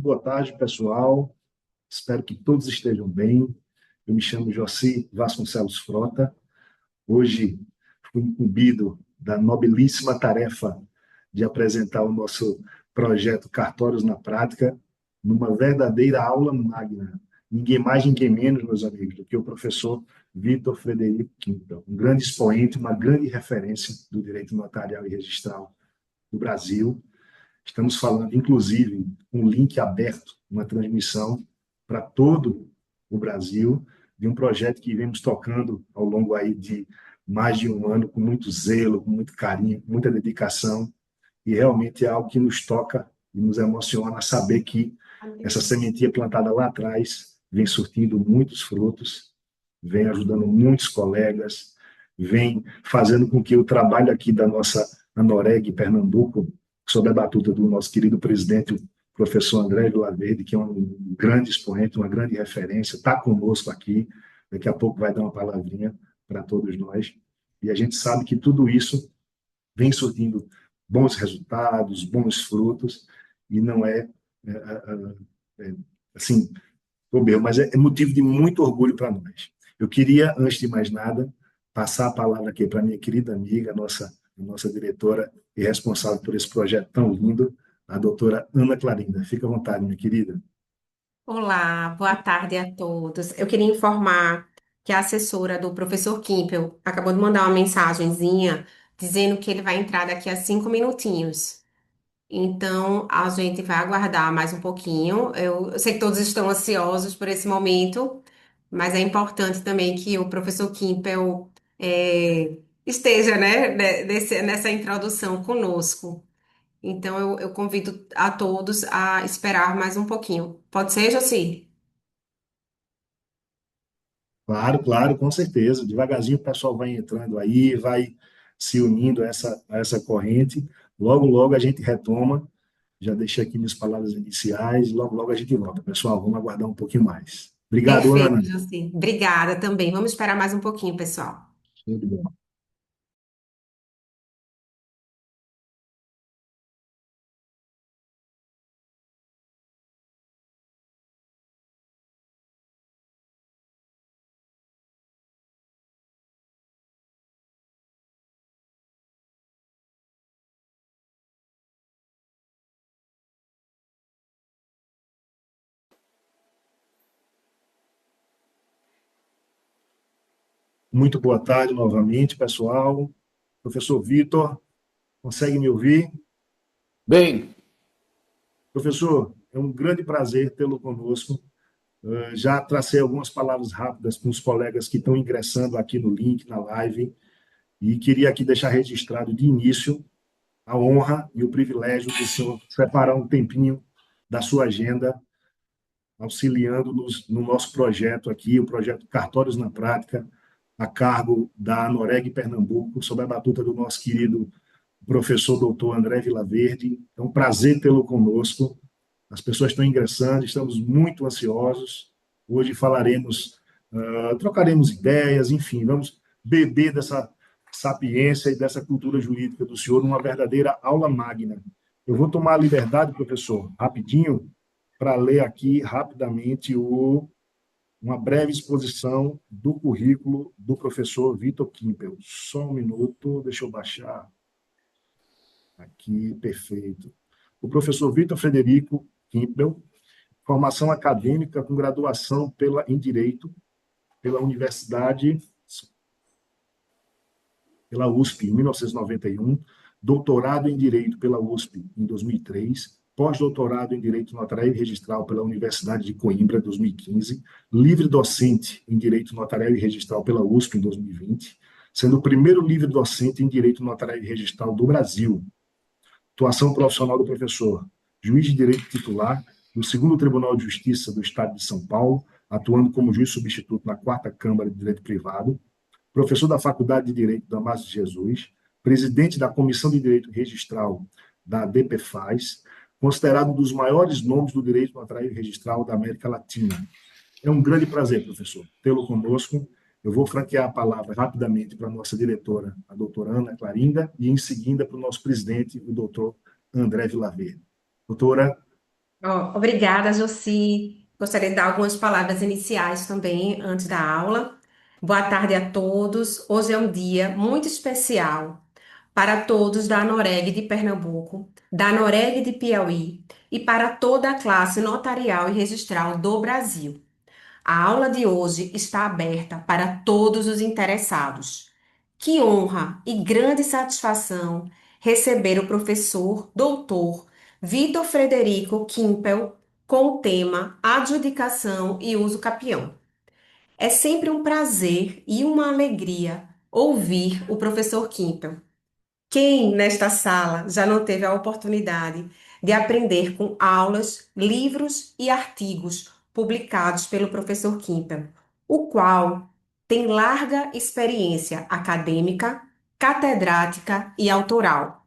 boa tarde, pessoal. Espero que todos estejam bem. Eu me chamo Joci Vasconcelos Frota. Hoje fui incumbido da nobilíssima tarefa de apresentar o nosso projeto Cartórios na Prática, numa verdadeira aula magna. Ninguém mais, ninguém menos, meus amigos, do que o professor Vitor Frederico Quinto, um grande expoente, uma grande referência do direito notarial e registral do Brasil. Estamos falando, inclusive, um link aberto, uma transmissão para todo o Brasil, de um projeto que vemos tocando ao longo aí de mais de um ano, com muito zelo, com muito carinho, com muita dedicação, e realmente é algo que nos toca e nos emociona saber que essa sementinha plantada lá atrás vem surtindo muitos frutos, vem ajudando muitos colegas, vem fazendo com que o trabalho aqui da nossa Anoreg Pernambuco, sob a batuta do nosso querido presidente, o professor André Vilaverde, que é um grande expoente, uma grande referência, está conosco aqui, daqui a pouco vai dar uma palavrinha para todos nós, e a gente sabe que tudo isso vem surtindo bons resultados, bons frutos, e não assim, mas é motivo de muito orgulho para nós. Eu queria, antes de mais nada, passar a palavra aqui para minha querida amiga, a nossa diretora e responsável por esse projeto tão lindo, a doutora Ana Clarinda. Fica à vontade, minha querida. Olá, boa tarde a todos. Eu queria informar que a assessora do professor Kimpel acabou de mandar uma mensagenzinha dizendo que ele vai entrar daqui a 5 minutinhos. Então, a gente vai aguardar mais um pouquinho. Eu sei que todos estão ansiosos por esse momento, mas é importante também que o professor Kimpel esteja, nessa introdução conosco. Então, eu convido a todos a esperar mais um pouquinho. Pode ser, Joci? Claro, claro, com certeza. Devagarzinho o pessoal vai entrando aí, vai se unindo a essa corrente. Logo, logo a gente retoma. Já deixei aqui minhas palavras iniciais. Logo, logo a gente volta. Pessoal, vamos aguardar um pouquinho mais. Obrigado, Perfeito, Ana. Joci. Obrigada também. Vamos esperar mais um pouquinho, pessoal. Tudo bom. Muito boa tarde novamente, pessoal. Professor Vitor, consegue me ouvir? Bem, Professor, é um grande prazer tê-lo conosco. Já tracei algumas palavras rápidas com os colegas que estão ingressando aqui no link, na live, e queria aqui deixar registrado de início a honra e o privilégio do senhor separar um tempinho da sua agenda, auxiliando-nos no nosso projeto aqui, o projeto Cartórios na Prática, a cargo da Anoreg Pernambuco, sob a batuta do nosso querido professor doutor André Vilaverde. É um prazer tê-lo conosco. As pessoas estão ingressando, estamos muito ansiosos. Hoje falaremos, trocaremos ideias, enfim, vamos beber dessa sapiência e dessa cultura jurídica do senhor numa verdadeira aula magna. Eu vou tomar a liberdade, professor, rapidinho, para ler aqui rapidamente uma breve exposição do currículo do professor Vitor Kimpel. Só um minuto, deixa eu baixar aqui, perfeito. O professor Vitor Frederico Kimpel, formação acadêmica com graduação em Direito pela Universidade, pela USP, em 1991, doutorado em Direito pela USP, em 2003, pós-doutorado em Direito Notarial e Registral pela Universidade de Coimbra, em 2015, livre docente em Direito Notarial e Registral pela USP, em 2020, sendo o primeiro livre docente em Direito Notarial e Registral do Brasil. Atuação profissional do professor, juiz de direito titular do 2º Tribunal de Justiça do Estado de São Paulo, atuando como juiz substituto na 4ª Câmara de Direito Privado, professor da Faculdade de Direito Damásio de Jesus, presidente da Comissão de Direito Registral da DPFAS, considerado um dos maiores nomes do direito notarial e registral da América Latina. É um grande prazer, professor, tê-lo conosco. Eu vou franquear a palavra rapidamente para a nossa diretora, a doutora Ana Clarinda, e em seguida para o nosso presidente, o doutor André Vilaverde. Doutora, Obrigada, Josi. Gostaria de dar algumas palavras iniciais também antes da aula. Boa tarde a todos. Hoje é um dia muito especial para todos da Noreg de Pernambuco, da Noreg de Piauí e para toda a classe notarial e registral do Brasil. A aula de hoje está aberta para todos os interessados. Que honra e grande satisfação receber o professor doutor Vitor Frederico Kimpel com o tema Adjudicação e Uso Capião. É sempre um prazer e uma alegria ouvir o professor Kimpel. Quem nesta sala já não teve a oportunidade de aprender com aulas, livros e artigos publicados pelo professor Kimpel, o qual tem larga experiência acadêmica, catedrática e autoral.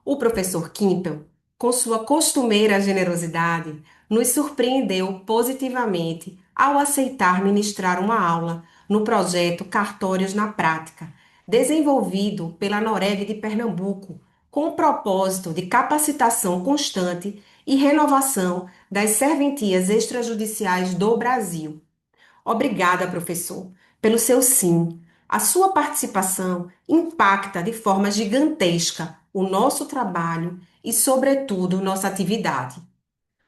O professor Kimpel, com sua costumeira generosidade, nos surpreendeu positivamente ao aceitar ministrar uma aula no projeto Cartórios na Prática, desenvolvido pela Noreg de Pernambuco, com o propósito de capacitação constante e renovação das serventias extrajudiciais do Brasil. Obrigada, professor, pelo seu sim. A sua participação impacta de forma gigantesca o nosso trabalho e, sobretudo, nossa atividade.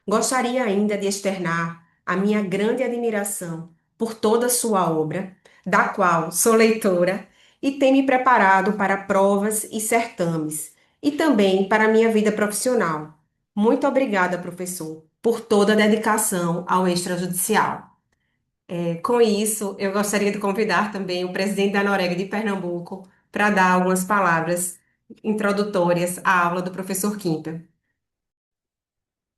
Gostaria ainda de externar a minha grande admiração por toda a sua obra, da qual sou leitora e tem me preparado para provas e certames, e também para a minha vida profissional. Muito obrigada, professor, por toda a dedicação ao extrajudicial. Com isso, eu gostaria de convidar também o presidente da Noreg de Pernambuco para dar algumas palavras introdutórias à aula do professor Quinta.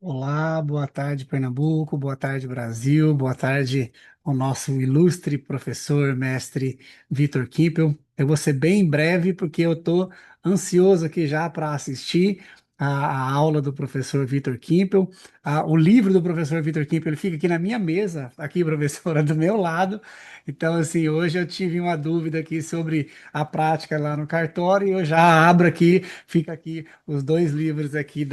Olá, boa tarde, Pernambuco, boa tarde, Brasil, boa tarde ao nosso ilustre professor, mestre Vitor Kimpel. Eu vou ser bem breve, porque eu estou ansioso aqui já para assistir a aula do professor Vitor Kimpel. O livro do professor Vitor Kimpel ele fica aqui na minha mesa, aqui, professora, do meu lado. Então, assim, hoje eu tive uma dúvida aqui sobre a prática lá no cartório e eu já abro aqui, fica aqui os dois livros aqui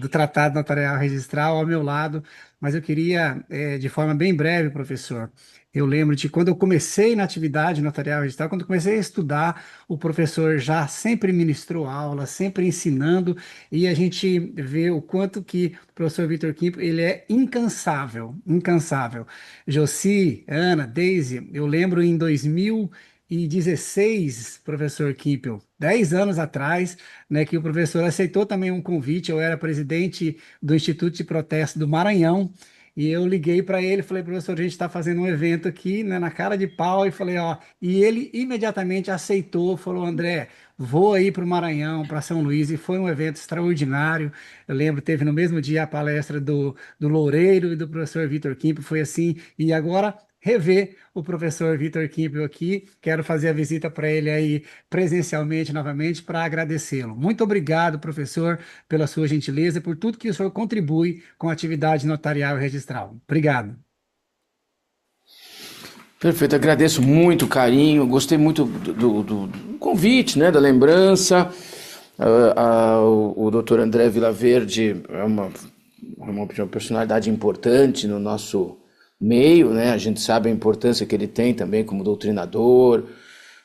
do Tratado Notarial Registral ao meu lado, mas eu queria, de forma bem breve, professor, eu lembro de quando eu comecei na atividade notarial registral, quando eu comecei a estudar, o professor já sempre ministrou aula, sempre ensinando, e a gente vê o quanto que o professor Vitor Quimpo, ele é incansável, incansável. Josi, Ana, Deise, eu lembro em 2016, professor Kimpel, 10 anos atrás, né, que o professor aceitou também um convite. Eu era presidente do Instituto de Protesto do Maranhão e eu liguei para ele, falei, professor, a gente está fazendo um evento aqui, né, na cara de pau, e falei, ó, e ele imediatamente aceitou, falou, André, vou aí para o Maranhão, para São Luís, e foi um evento extraordinário. Eu lembro, teve no mesmo dia a palestra do Loureiro e do professor Vitor Quimpo, foi assim, e agora rever o professor Vitor Kimpel aqui. Quero fazer a visita para ele aí presencialmente novamente para agradecê-lo. Muito obrigado, professor, pela sua gentileza e por tudo que o senhor contribui com a atividade notarial e registral. Obrigado. Perfeito, agradeço muito o carinho, gostei muito do convite, né, da lembrança. O doutor André Vilaverde é uma personalidade importante no nosso meio, né? A gente sabe a importância que ele tem também como doutrinador,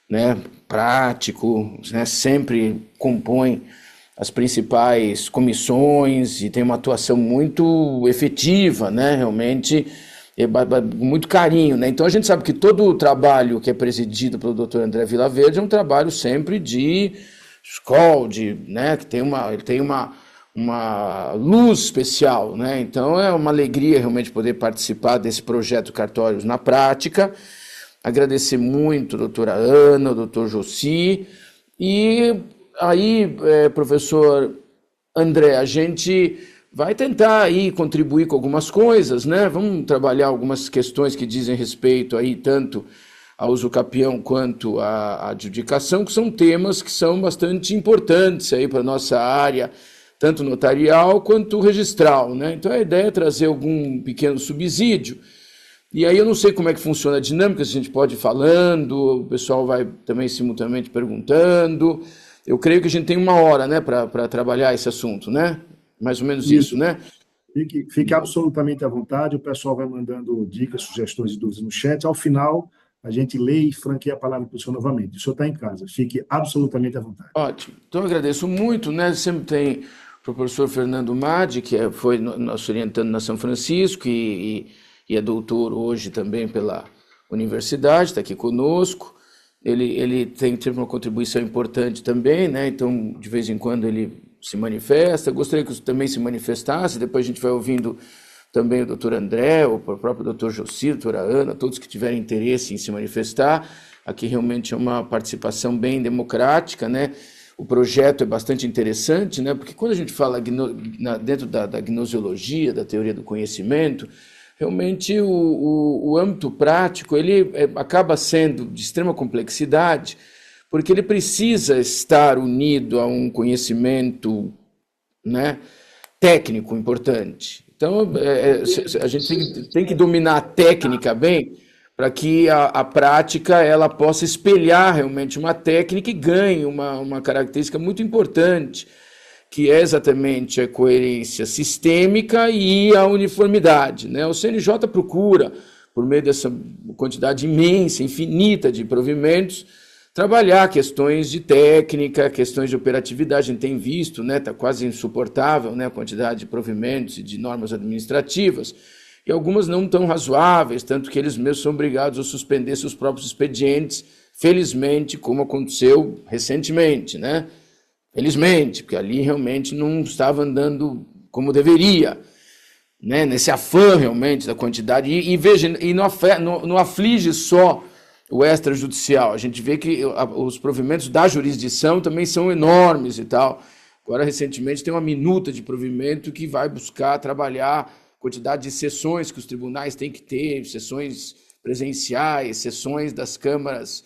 né? Prático, né? Sempre compõe as principais comissões e tem uma atuação muito efetiva, né? Realmente, muito carinho, né? Então a gente sabe que todo o trabalho que é presidido pelo Dr. André Vilaverde é um trabalho sempre de escola, né? Que ele tem uma luz especial, né? Então é uma alegria realmente poder participar desse projeto Cartórios na Prática. Agradecer muito a doutora Ana, o doutor Josi. E aí, professor André, a gente vai tentar aí contribuir com algumas coisas, né? Vamos trabalhar algumas questões que dizem respeito aí tanto ao uso capião quanto à adjudicação, que são temas que são bastante importantes aí para a nossa área, tanto notarial quanto registral, né? Então a ideia é trazer algum pequeno subsídio. E aí eu não sei como é que funciona a dinâmica, se a gente pode ir falando, o pessoal vai também simultaneamente perguntando. Eu creio que a gente tem uma hora, né, para trabalhar esse assunto, né? Mais ou menos isso, né? Fique absolutamente à vontade, o pessoal vai mandando dicas, sugestões e dúvidas no chat. Ao final, a gente lê e franqueia a palavra para o senhor novamente. O senhor está em casa, fique absolutamente à vontade. Ótimo. Então, eu agradeço muito, né? Sempre tem o professor Fernando Madi, que foi nosso orientando na São Francisco e é doutor hoje também pela universidade, está aqui conosco. Ele tem uma contribuição importante também, né? Então, de vez em quando ele se manifesta. Gostaria que você também se manifestasse, depois a gente vai ouvindo também o doutor André, o próprio doutor Josir, a doutora Ana, todos que tiverem interesse em se manifestar. Aqui realmente é uma participação bem democrática, né? O projeto é bastante interessante, né? Porque quando a gente fala dentro da gnoseologia, da teoria do conhecimento, realmente o âmbito prático ele acaba sendo de extrema complexidade, porque ele precisa estar unido a um conhecimento, né, técnico importante. Então, a gente tem que dominar a técnica bem, para que a prática ela possa espelhar realmente uma técnica e ganhe uma característica muito importante, que é exatamente a coerência sistêmica e a uniformidade, né? O CNJ procura, por meio dessa quantidade imensa, infinita de provimentos, trabalhar questões de técnica, questões de operatividade. A gente tem visto, né, está quase insuportável, né, a quantidade de provimentos e de normas administrativas, e algumas não tão razoáveis, tanto que eles mesmos são obrigados a suspender seus próprios expedientes, felizmente, como aconteceu recentemente, né? Felizmente, porque ali realmente não estava andando como deveria, né? Nesse afã realmente da quantidade. E veja, e não aflige só o extrajudicial. A gente vê que os provimentos da jurisdição também são enormes e tal. Agora, recentemente, tem uma minuta de provimento que vai buscar trabalhar a quantidade de sessões que os tribunais têm que ter, sessões presenciais, sessões das câmaras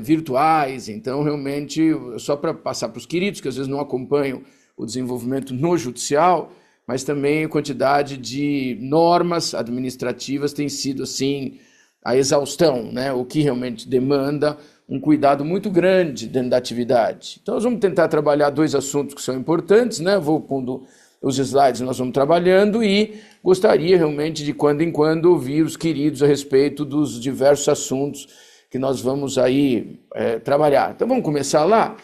virtuais. Então, realmente, só para passar para os queridos, que às vezes não acompanham o desenvolvimento no judicial, mas também a quantidade de normas administrativas tem sido, assim, a exaustão, né? O que realmente demanda um cuidado muito grande dentro da atividade. Então, nós vamos tentar trabalhar dois assuntos que são importantes, né? Vou pondo os slides, nós vamos trabalhando, e gostaria realmente de, quando em quando, ouvir os queridos a respeito dos diversos assuntos que nós vamos aí trabalhar. Então, vamos começar lá?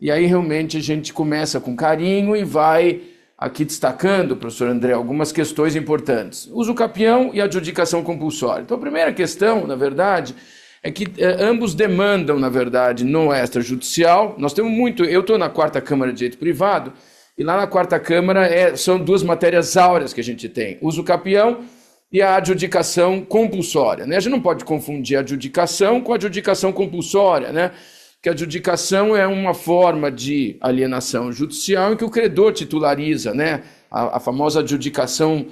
E aí, realmente, a gente começa com carinho e vai aqui destacando, professor André, algumas questões importantes. Uso capião e adjudicação compulsória. Então, a primeira questão, na verdade, é que ambos demandam, na verdade, no extrajudicial. Nós temos muito... Eu estou na 4ª Câmara de Direito Privado, e lá na 4ª Câmara são duas matérias áureas que a gente tem. Uso capião e a adjudicação compulsória, né? A gente não pode confundir a adjudicação com a adjudicação compulsória, né? Que a adjudicação é uma forma de alienação judicial em que o credor titulariza, né? A famosa adjudicação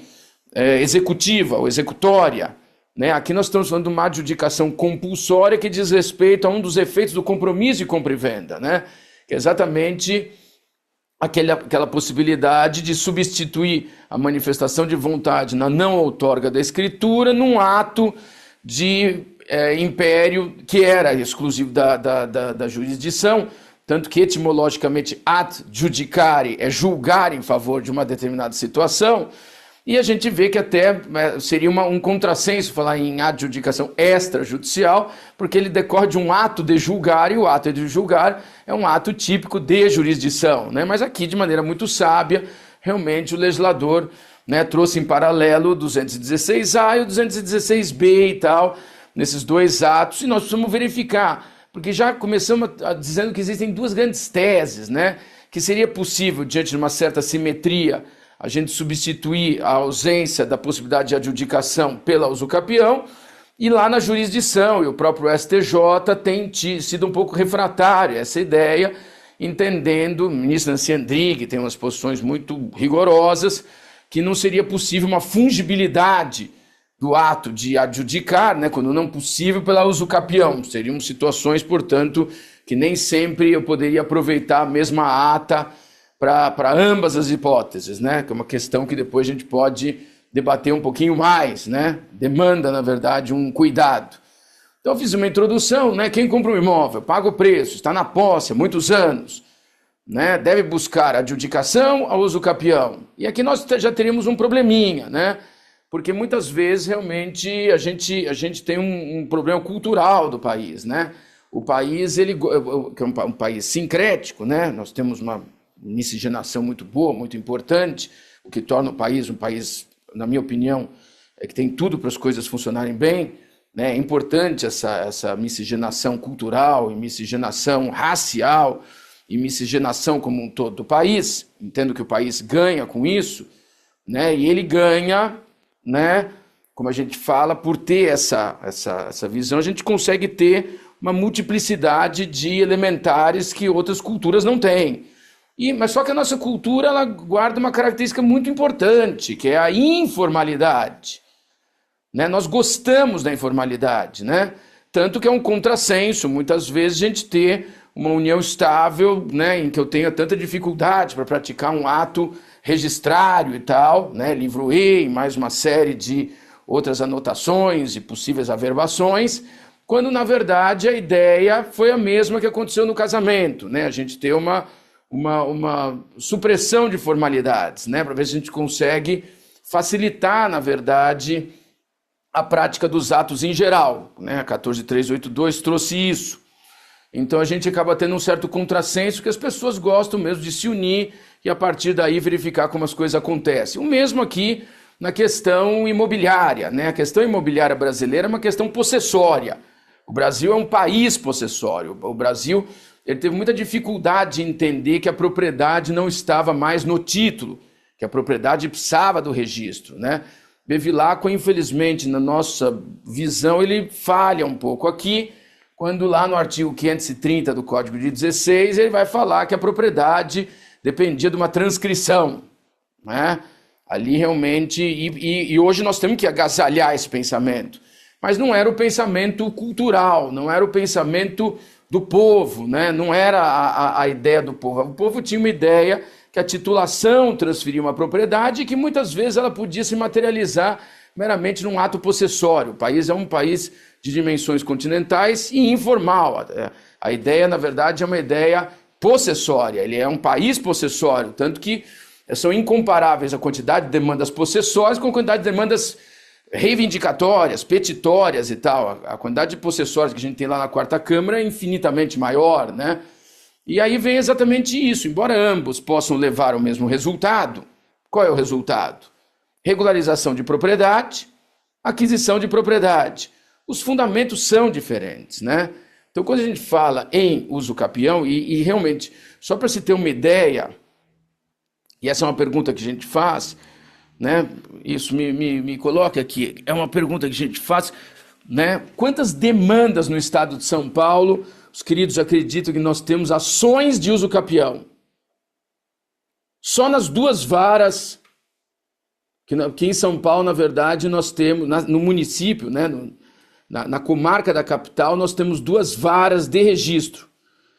executiva ou executória, né? Aqui nós estamos falando de uma adjudicação compulsória que diz respeito a um dos efeitos do compromisso de compra e venda, né? Que é exatamente aquela possibilidade de substituir a manifestação de vontade na não outorga da escritura num ato de império que era exclusivo da jurisdição, tanto que etimologicamente ad judicare é julgar em favor de uma determinada situação, e a gente vê que até seria um contrassenso falar em adjudicação extrajudicial, porque ele decorre de um ato de julgar, e o ato de julgar é um ato típico de jurisdição, né? Mas aqui, de maneira muito sábia, realmente o legislador, né, trouxe em paralelo o 216A e o 216B e tal, nesses dois atos, e nós precisamos verificar, porque já começamos dizendo que existem duas grandes teses, né? Que seria possível, diante de uma certa simetria, a gente substituir a ausência da possibilidade de adjudicação pela usucapião, e lá na jurisdição, e o próprio STJ tem sido um pouco refratário a essa ideia, entendendo, o ministro Nancy Andrighi tem umas posições muito rigorosas, que não seria possível uma fungibilidade do ato de adjudicar, né, quando não possível, pela usucapião. Seriam situações, portanto, que nem sempre eu poderia aproveitar a mesma ata para ambas as hipóteses, né? Que é uma questão que depois a gente pode debater um pouquinho mais, né? Demanda, na verdade, um cuidado. Então, eu fiz uma introdução, né? Quem compra um imóvel, paga o preço, está na posse há muitos anos, né? Deve buscar adjudicação ao usucapião. E aqui nós já teríamos um probleminha, né? Porque muitas vezes realmente a gente tem um problema cultural do país, né? O país, que é um país sincrético, né? Nós temos uma miscigenação muito boa, muito importante, o que torna o país um país, na minha opinião, que tem tudo para as coisas funcionarem bem, né? É importante essa miscigenação cultural e miscigenação racial e miscigenação como um todo do país. Entendo que o país ganha com isso, né? E ele ganha, né? Como a gente fala, por ter essa visão, a gente consegue ter uma multiplicidade de elementares que outras culturas não têm. Mas só que a nossa cultura ela guarda uma característica muito importante, que é a informalidade. Né? Nós gostamos da informalidade, né? Tanto que é um contrassenso, muitas vezes, a gente ter uma união estável, né, em que eu tenha tanta dificuldade para praticar um ato registrário e tal, né, livro E, e mais uma série de outras anotações e possíveis averbações, quando, na verdade, a ideia foi a mesma que aconteceu no casamento, né? A gente ter uma supressão de formalidades, né? Para ver se a gente consegue facilitar, na verdade, a prática dos atos em geral, né? A 14382 trouxe isso. Então a gente acaba tendo um certo contrassenso que as pessoas gostam mesmo de se unir e a partir daí verificar como as coisas acontecem. O mesmo aqui na questão imobiliária, né? A questão imobiliária brasileira é uma questão possessória. O Brasil é um país possessório. O Brasil ele teve muita dificuldade de entender que a propriedade não estava mais no título, que a propriedade precisava do registro, né? Bevilacqua, infelizmente, na nossa visão, ele falha um pouco aqui, quando lá no artigo 530 do Código de 16, ele vai falar que a propriedade dependia de uma transcrição, né? Ali realmente, e hoje nós temos que agasalhar esse pensamento, mas não era o pensamento cultural, não era o pensamento do povo, né? Não era a ideia do povo. O povo tinha uma ideia que a titulação transferia uma propriedade e que muitas vezes ela podia se materializar meramente num ato possessório. O país é um país de dimensões continentais e informal. A ideia, na verdade, é uma ideia possessória. Ele é um país possessório, tanto que são incomparáveis a quantidade de demandas possessórias com a quantidade de demandas reivindicatórias, petitórias e tal. A quantidade de possessórias que a gente tem lá na quarta Câmara é infinitamente maior, né? E aí vem exatamente isso. Embora ambos possam levar ao mesmo resultado, qual é o resultado? Regularização de propriedade, aquisição de propriedade. Os fundamentos são diferentes, né? Então, quando a gente fala em usucapião, e realmente, só para se ter uma ideia, e essa é uma pergunta que a gente faz, né? Isso me coloca aqui, é uma pergunta que a gente faz, né? Quantas demandas no estado de São Paulo, os queridos acreditam que nós temos ações de usucapião? Só nas duas varas, que em São Paulo, na verdade, nós temos, no município, né? Na comarca da capital, nós temos duas varas de registro,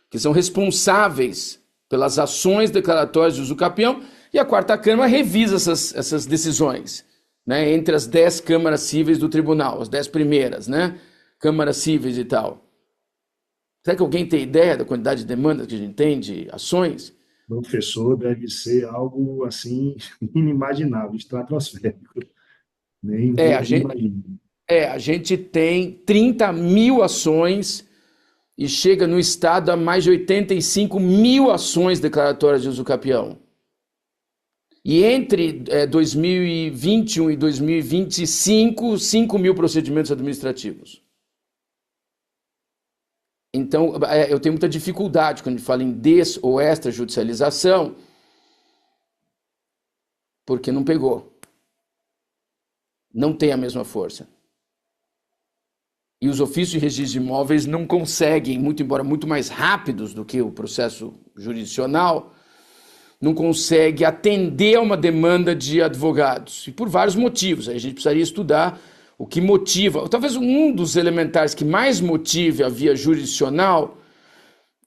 que são responsáveis pelas ações declaratórias de usucapião, e a quarta Câmara revisa essas decisões, né, entre as 10 câmaras cíveis do tribunal, as 10 primeiras, né, câmaras cíveis e tal. Será que alguém tem ideia da quantidade de demandas que a gente tem de ações? Professor, deve ser algo assim inimaginável, estratosférico. Nem imagino. A gente tem 30 mil ações e chega no estado a mais de 85 mil ações declaratórias de usucapião. E entre 2021 e 2025, 5 mil procedimentos administrativos. Então, eu tenho muita dificuldade quando a gente fala em des- ou extrajudicialização, porque não pegou. Não tem a mesma força. E os ofícios de registro de imóveis não conseguem, muito embora muito mais rápidos do que o processo jurisdicional, não consegue atender a uma demanda de advogados. E por vários motivos. Aí a gente precisaria estudar o que motiva. Talvez um dos elementares que mais motive a via jurisdicional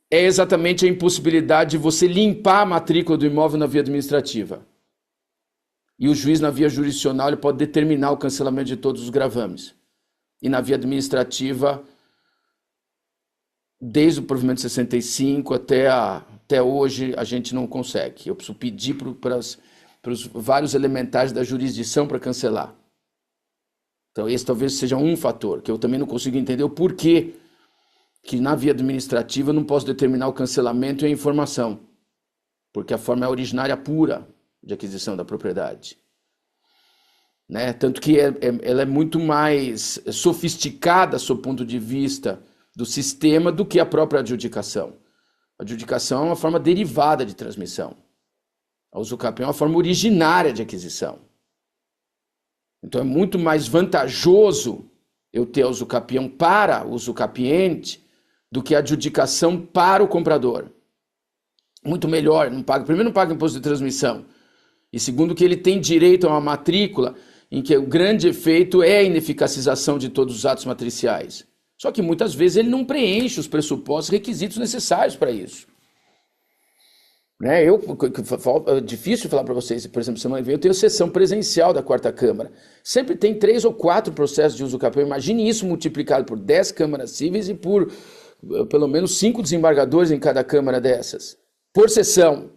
é exatamente a impossibilidade de você limpar a matrícula do imóvel na via administrativa. E o juiz, na via jurisdicional, ele pode determinar o cancelamento de todos os gravames. E na via administrativa, desde o provimento 65 até a Até hoje a gente não consegue. Eu preciso pedir para os vários elementares da jurisdição para cancelar. Então esse talvez seja um fator, que eu também não consigo entender o porquê que na via administrativa eu não posso determinar o cancelamento e a informação, porque a forma é originária pura de aquisição da propriedade. Né? Tanto que ela é muito mais sofisticada sob o ponto de vista do sistema do que a própria adjudicação. A adjudicação é uma forma derivada de transmissão. A usucapião é uma forma originária de aquisição. Então é muito mais vantajoso eu ter a usucapião para o usucapiente do que a adjudicação para o comprador. Muito melhor, primeiro não paga imposto de transmissão, e segundo que ele tem direito a uma matrícula em que o grande efeito é a ineficacização de todos os atos matriciais. Só que muitas vezes ele não preenche os pressupostos, requisitos necessários para isso. Né? É difícil falar para vocês, por exemplo, semana que vem eu tenho sessão presencial da 4ª Câmara. Sempre tem 3 ou 4 processos de usucapião. Imagine isso multiplicado por 10 câmaras cíveis e por pelo menos 5 desembargadores em cada câmara dessas. Por sessão.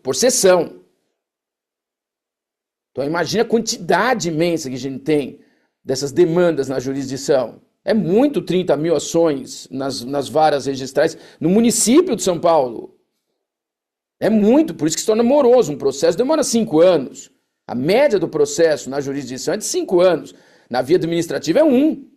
Então imagine a quantidade imensa que a gente tem dessas demandas na jurisdição. É muito 30 mil ações nas varas registrais no município de São Paulo. É muito, por isso que se torna moroso. Um processo demora 5 anos. A média do processo na jurisdição é de 5 anos. Na via administrativa é 1.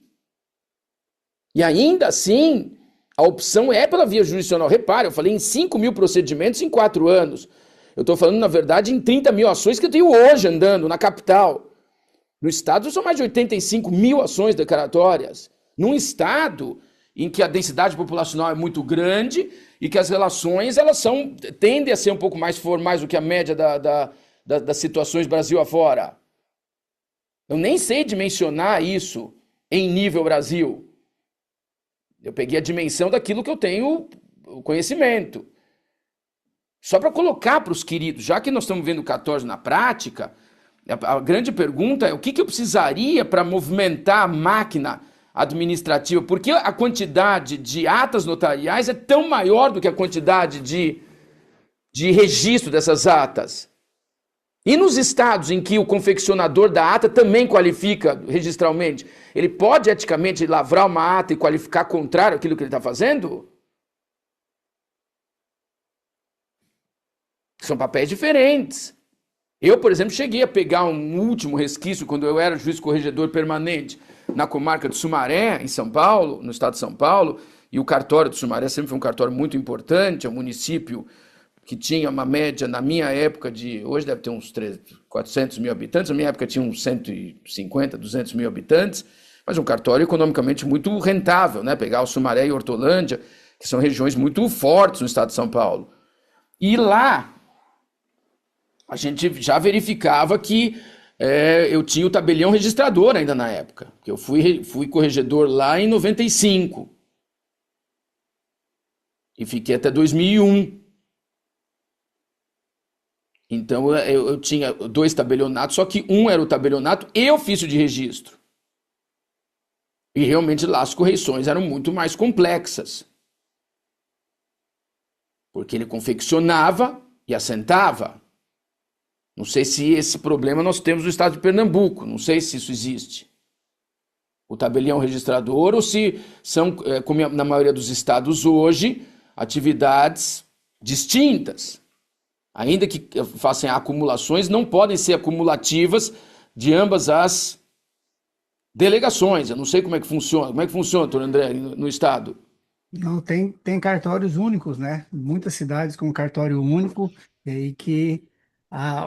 E ainda assim, a opção é pela via jurisdicional. Repare, eu falei em 5 mil procedimentos em 4 anos. Eu estou falando, na verdade, em 30 mil ações que eu tenho hoje andando na capital. No estado são mais de 85 mil ações declaratórias. Num estado em que a densidade populacional é muito grande e que as relações tendem a ser um pouco mais formais do que a média das situações Brasil afora. Eu nem sei dimensionar isso em nível Brasil. Eu peguei a dimensão daquilo que eu tenho o conhecimento. Só para colocar para os queridos, já que nós estamos vendo o 14 na prática, a grande pergunta é o que eu precisaria para movimentar a máquina administrativa? Porque a quantidade de atas notariais é tão maior do que a quantidade de registro dessas atas. E nos estados em que o confeccionador da ata também qualifica registralmente, ele pode eticamente lavrar uma ata e qualificar contrário àquilo que ele está fazendo? São papéis diferentes. Eu, por exemplo, cheguei a pegar um último resquício quando eu era juiz corregedor permanente na comarca de Sumaré, em São Paulo, no estado de São Paulo, e o cartório de Sumaré sempre foi um cartório muito importante, é um município que tinha uma média, na minha época, hoje deve ter uns 400 mil habitantes, na minha época tinha uns 150, 200 mil habitantes, mas um cartório economicamente muito rentável, né? Pegar o Sumaré e Hortolândia, que são regiões muito fortes no estado de São Paulo. E lá, a gente já verificava que eu tinha o tabelião registrador ainda na época, porque eu fui corregedor lá em 95 e fiquei até 2001. Então eu tinha 2 tabelionatos, só que um era o tabelionato e ofício de registro. E realmente lá as correções eram muito mais complexas, porque ele confeccionava e assentava. Não sei se esse problema nós temos no estado de Pernambuco, não sei se isso existe. O tabelião registrador, ou se são, como na maioria dos estados hoje, atividades distintas. Ainda que façam acumulações, não podem ser acumulativas de ambas as delegações. Eu não sei como é que funciona. Como é que funciona, doutor André, no estado? Não, tem cartórios únicos, né? Muitas cidades com cartório único, e aí que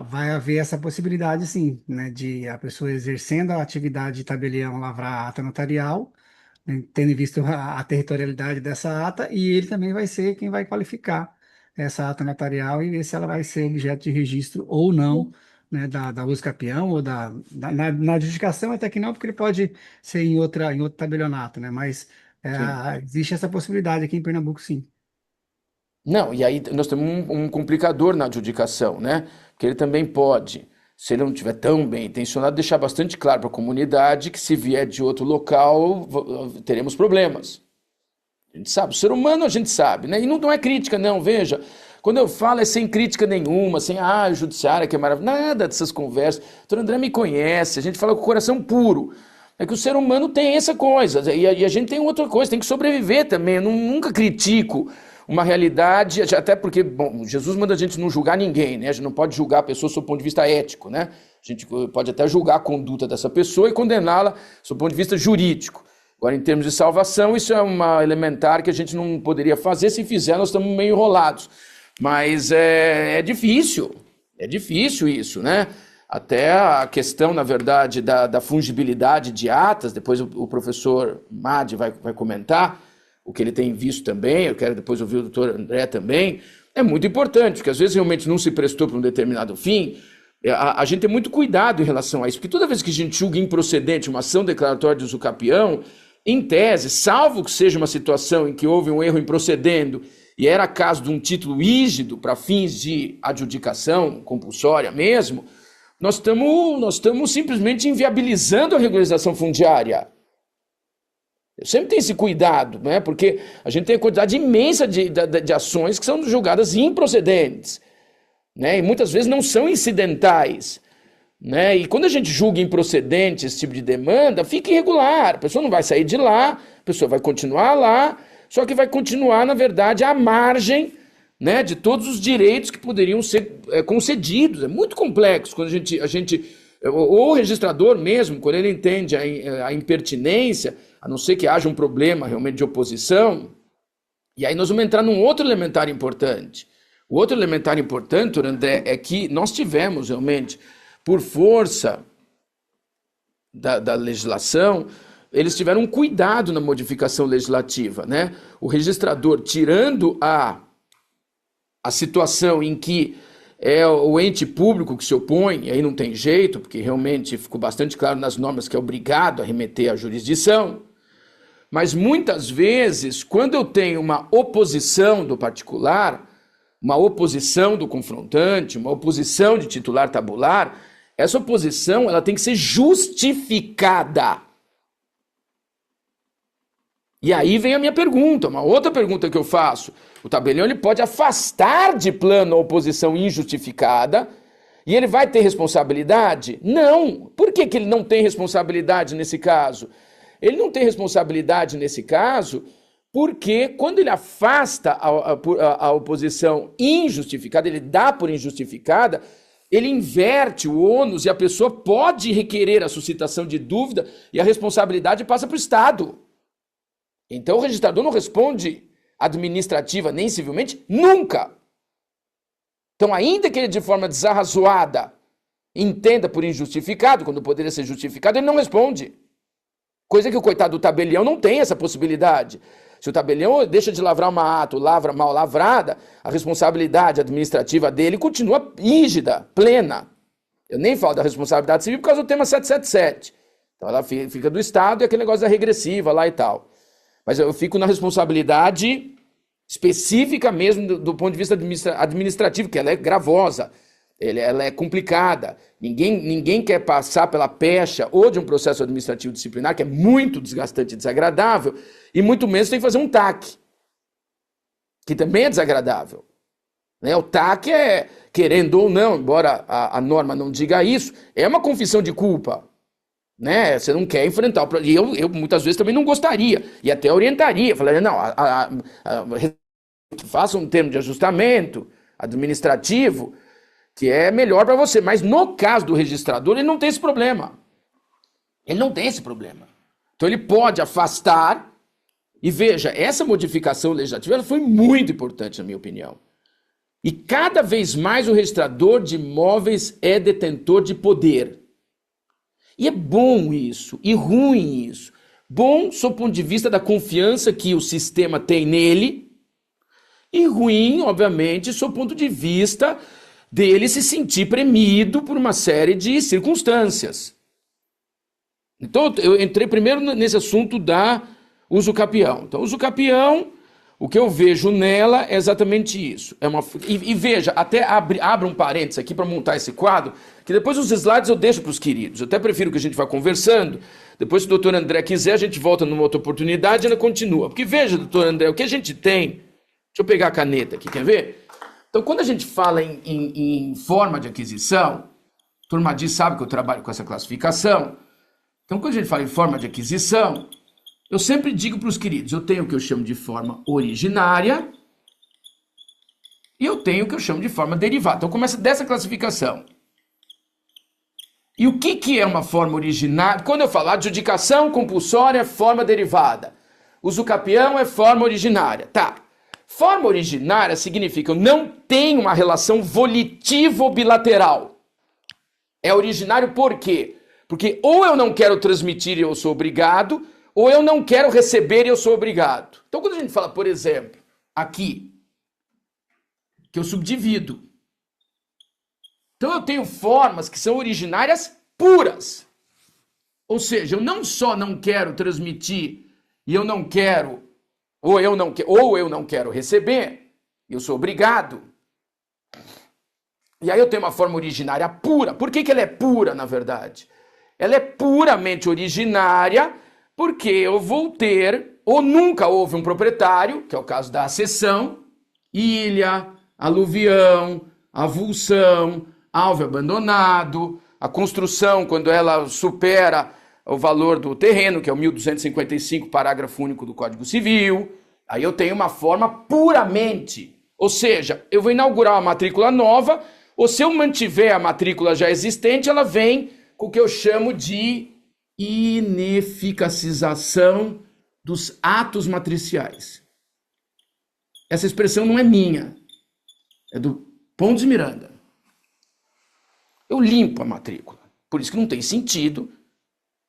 vai haver essa possibilidade, sim, né? De a pessoa exercendo a atividade de tabelião lavrar a ata notarial, né, tendo em vista a territorialidade dessa ata, e ele também vai ser quem vai qualificar essa ata notarial e ver se ela vai ser objeto de registro ou não, né, da usucapião ou na adjudicação, até que não, porque ele pode ser em outro tabelionato, né? Mas existe essa possibilidade aqui em Pernambuco, sim. Não, e aí nós temos um complicador na adjudicação, né? Porque ele também pode, se ele não estiver tão bem intencionado, deixar bastante claro para a comunidade que se vier de outro local, teremos problemas. A gente sabe, o ser humano a gente sabe, né? E não é crítica, não, veja. Quando eu falo é sem crítica nenhuma, sem, o judiciário que é maravilhoso, nada dessas conversas. O doutor André me conhece, a gente fala com o coração puro. É que o ser humano tem essa coisa, e a gente tem outra coisa, tem que sobreviver também. Eu nunca critico uma realidade, até porque, bom, Jesus manda a gente não julgar ninguém, né? A gente não pode julgar a pessoa sob o ponto de vista ético, né? A gente pode até julgar a conduta dessa pessoa e condená-la sob o ponto de vista jurídico. Agora, em termos de salvação, isso é uma elementar que a gente não poderia fazer. Se fizer, nós estamos meio enrolados. Mas é difícil isso, né? Até a questão, na verdade, da fungibilidade de atas, depois o professor Madi vai comentar o que ele tem visto também, eu quero depois ouvir o doutor André também, é muito importante, porque às vezes realmente não se prestou para um determinado fim. A gente tem muito cuidado em relação a isso, porque toda vez que a gente julga improcedente uma ação declaratória de uso capião, em tese, salvo que seja uma situação em que houve um erro improcedendo e era caso de um título rígido para fins de adjudicação compulsória mesmo, nós estamos simplesmente inviabilizando a regularização fundiária. Eu sempre tenho esse cuidado, né? Porque a gente tem a quantidade imensa de ações que são julgadas improcedentes, né? E muitas vezes não são incidentais, né? E quando a gente julga improcedente esse tipo de demanda, fica irregular. A pessoa não vai sair de lá, a pessoa vai continuar lá, só que vai continuar, na verdade, à margem, né, de todos os direitos que poderiam ser concedidos. É muito complexo quando a gente ou o registrador mesmo, quando ele entende a impertinência, a não ser que haja um problema realmente de oposição, e aí nós vamos entrar num outro elementar importante. O outro elementar importante, André, é que nós tivemos realmente, por força da legislação, eles tiveram um cuidado na modificação legislativa, né? O registrador, tirando a situação em que é o ente público que se opõe, e aí não tem jeito, porque realmente ficou bastante claro nas normas que é obrigado a remeter à jurisdição, mas muitas vezes, quando eu tenho uma oposição do particular, uma oposição do confrontante, uma oposição de titular tabular, essa oposição ela tem que ser justificada. E aí vem a minha pergunta, uma outra pergunta que eu faço. O tabelião ele pode afastar de plano a oposição injustificada e ele vai ter responsabilidade? Não. Por que ele não tem responsabilidade nesse caso? Ele não tem responsabilidade nesse caso porque quando ele afasta a oposição injustificada, ele dá por injustificada, ele inverte o ônus e a pessoa pode requerer a suscitação de dúvida e a responsabilidade passa para o Estado. Então o registrador não responde administrativa nem civilmente nunca. Então, ainda que ele de forma desarrazoada entenda por injustificado, quando poderia ser justificado, ele não responde. Coisa que o coitado do tabelião não tem essa possibilidade. Se o tabelião deixa de lavrar uma ata, lavra mal lavrada, a responsabilidade administrativa dele continua rígida, plena. Eu nem falo da responsabilidade civil por causa do tema 777. Então ela fica do Estado e aquele negócio da regressiva lá e tal. Mas eu fico na responsabilidade específica mesmo do ponto de vista administrativo, que ela é gravosa, ela é complicada. Ninguém quer passar pela pecha ou de um processo administrativo disciplinar, que é muito desgastante e desagradável, e muito menos tem que fazer um TAC, que também é desagradável. Né? O TAC é, querendo ou não, embora a norma não diga isso, é uma confissão de culpa. Né? Você não quer enfrentar o problema. E eu muitas vezes também não gostaria, e até orientaria, falaria, não, faça um termo de ajustamento administrativo que é melhor para você. Mas no caso do registrador, ele não tem esse problema. Ele não tem esse problema. Então ele pode afastar, e veja, essa modificação legislativa ela foi muito importante, na minha opinião. E cada vez mais o registrador de imóveis é detentor de poder. E é bom isso, e ruim isso. Bom, sob o ponto de vista da confiança que o sistema tem nele, e ruim, obviamente, sob o ponto de vista dele se sentir premido por uma série de circunstâncias. Então, eu entrei primeiro nesse assunto da uso capião. Então, uso capião, o que eu vejo nela é exatamente isso. E veja, até abra um parênteses aqui para montar esse quadro, que depois os slides eu deixo para os queridos. Eu até prefiro que a gente vá conversando. Depois, se o doutor André quiser, a gente volta numa outra oportunidade e ainda continua. Porque veja, doutor André, o que a gente tem... Deixa eu pegar a caneta aqui, quer ver? Então, quando a gente fala em forma de aquisição, a turma diz, sabe que eu trabalho com essa classificação. Então, quando a gente fala em forma de aquisição, eu sempre digo para os queridos, eu tenho o que eu chamo de forma originária e eu tenho o que eu chamo de forma derivada. Então, começa dessa classificação. E o que é uma forma originária? Quando eu falo adjudicação compulsória é forma derivada. Usucapião é forma originária. Tá. Forma originária significa eu não tenho uma relação volitivo-bilateral. É originário por quê? Porque ou eu não quero transmitir e eu sou obrigado, ou eu não quero receber e eu sou obrigado. Então, quando a gente fala, por exemplo, aqui, que eu subdivido. Então, eu tenho formas que são originárias puras. Ou seja, eu não só não quero transmitir e eu não quero, ou eu não quero receber, eu sou obrigado. E aí eu tenho uma forma originária pura. Por que ela é pura, na verdade? Ela é puramente originária porque eu vou ter, ou nunca houve um proprietário, que é o caso da acessão, ilha, aluvião, avulsão, alvo abandonado, a construção, quando ela supera o valor do terreno, que é o 1255, parágrafo único do Código Civil, aí eu tenho uma forma puramente, ou seja, eu vou inaugurar uma matrícula nova, ou se eu mantiver a matrícula já existente, ela vem com o que eu chamo de ineficacização dos atos matriciais. Essa expressão não é minha, é do Pontes de Miranda. Eu limpo a matrícula. Por isso que não tem sentido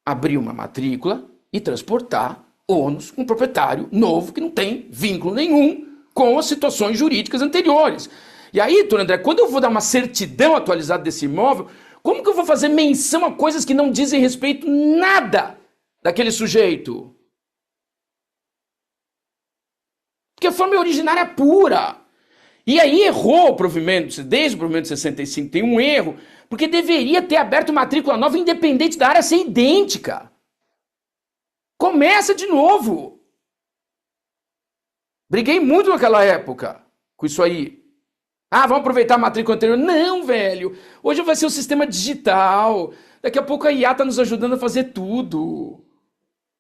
abrir uma matrícula e transportar ônus com um proprietário novo que não tem vínculo nenhum com as situações jurídicas anteriores. E aí, doutor André, quando eu vou dar uma certidão atualizada desse imóvel, como que eu vou fazer menção a coisas que não dizem respeito nada daquele sujeito? Porque a forma originária é pura. E aí errou o provimento, desde o provimento de 65 tem um erro, porque deveria ter aberto matrícula nova independente da área ser idêntica. Começa de novo. Briguei muito naquela época com isso aí. Ah, vamos aproveitar a matrícula anterior. Não, velho. Hoje vai ser o sistema digital. Daqui a pouco a IA está nos ajudando a fazer tudo.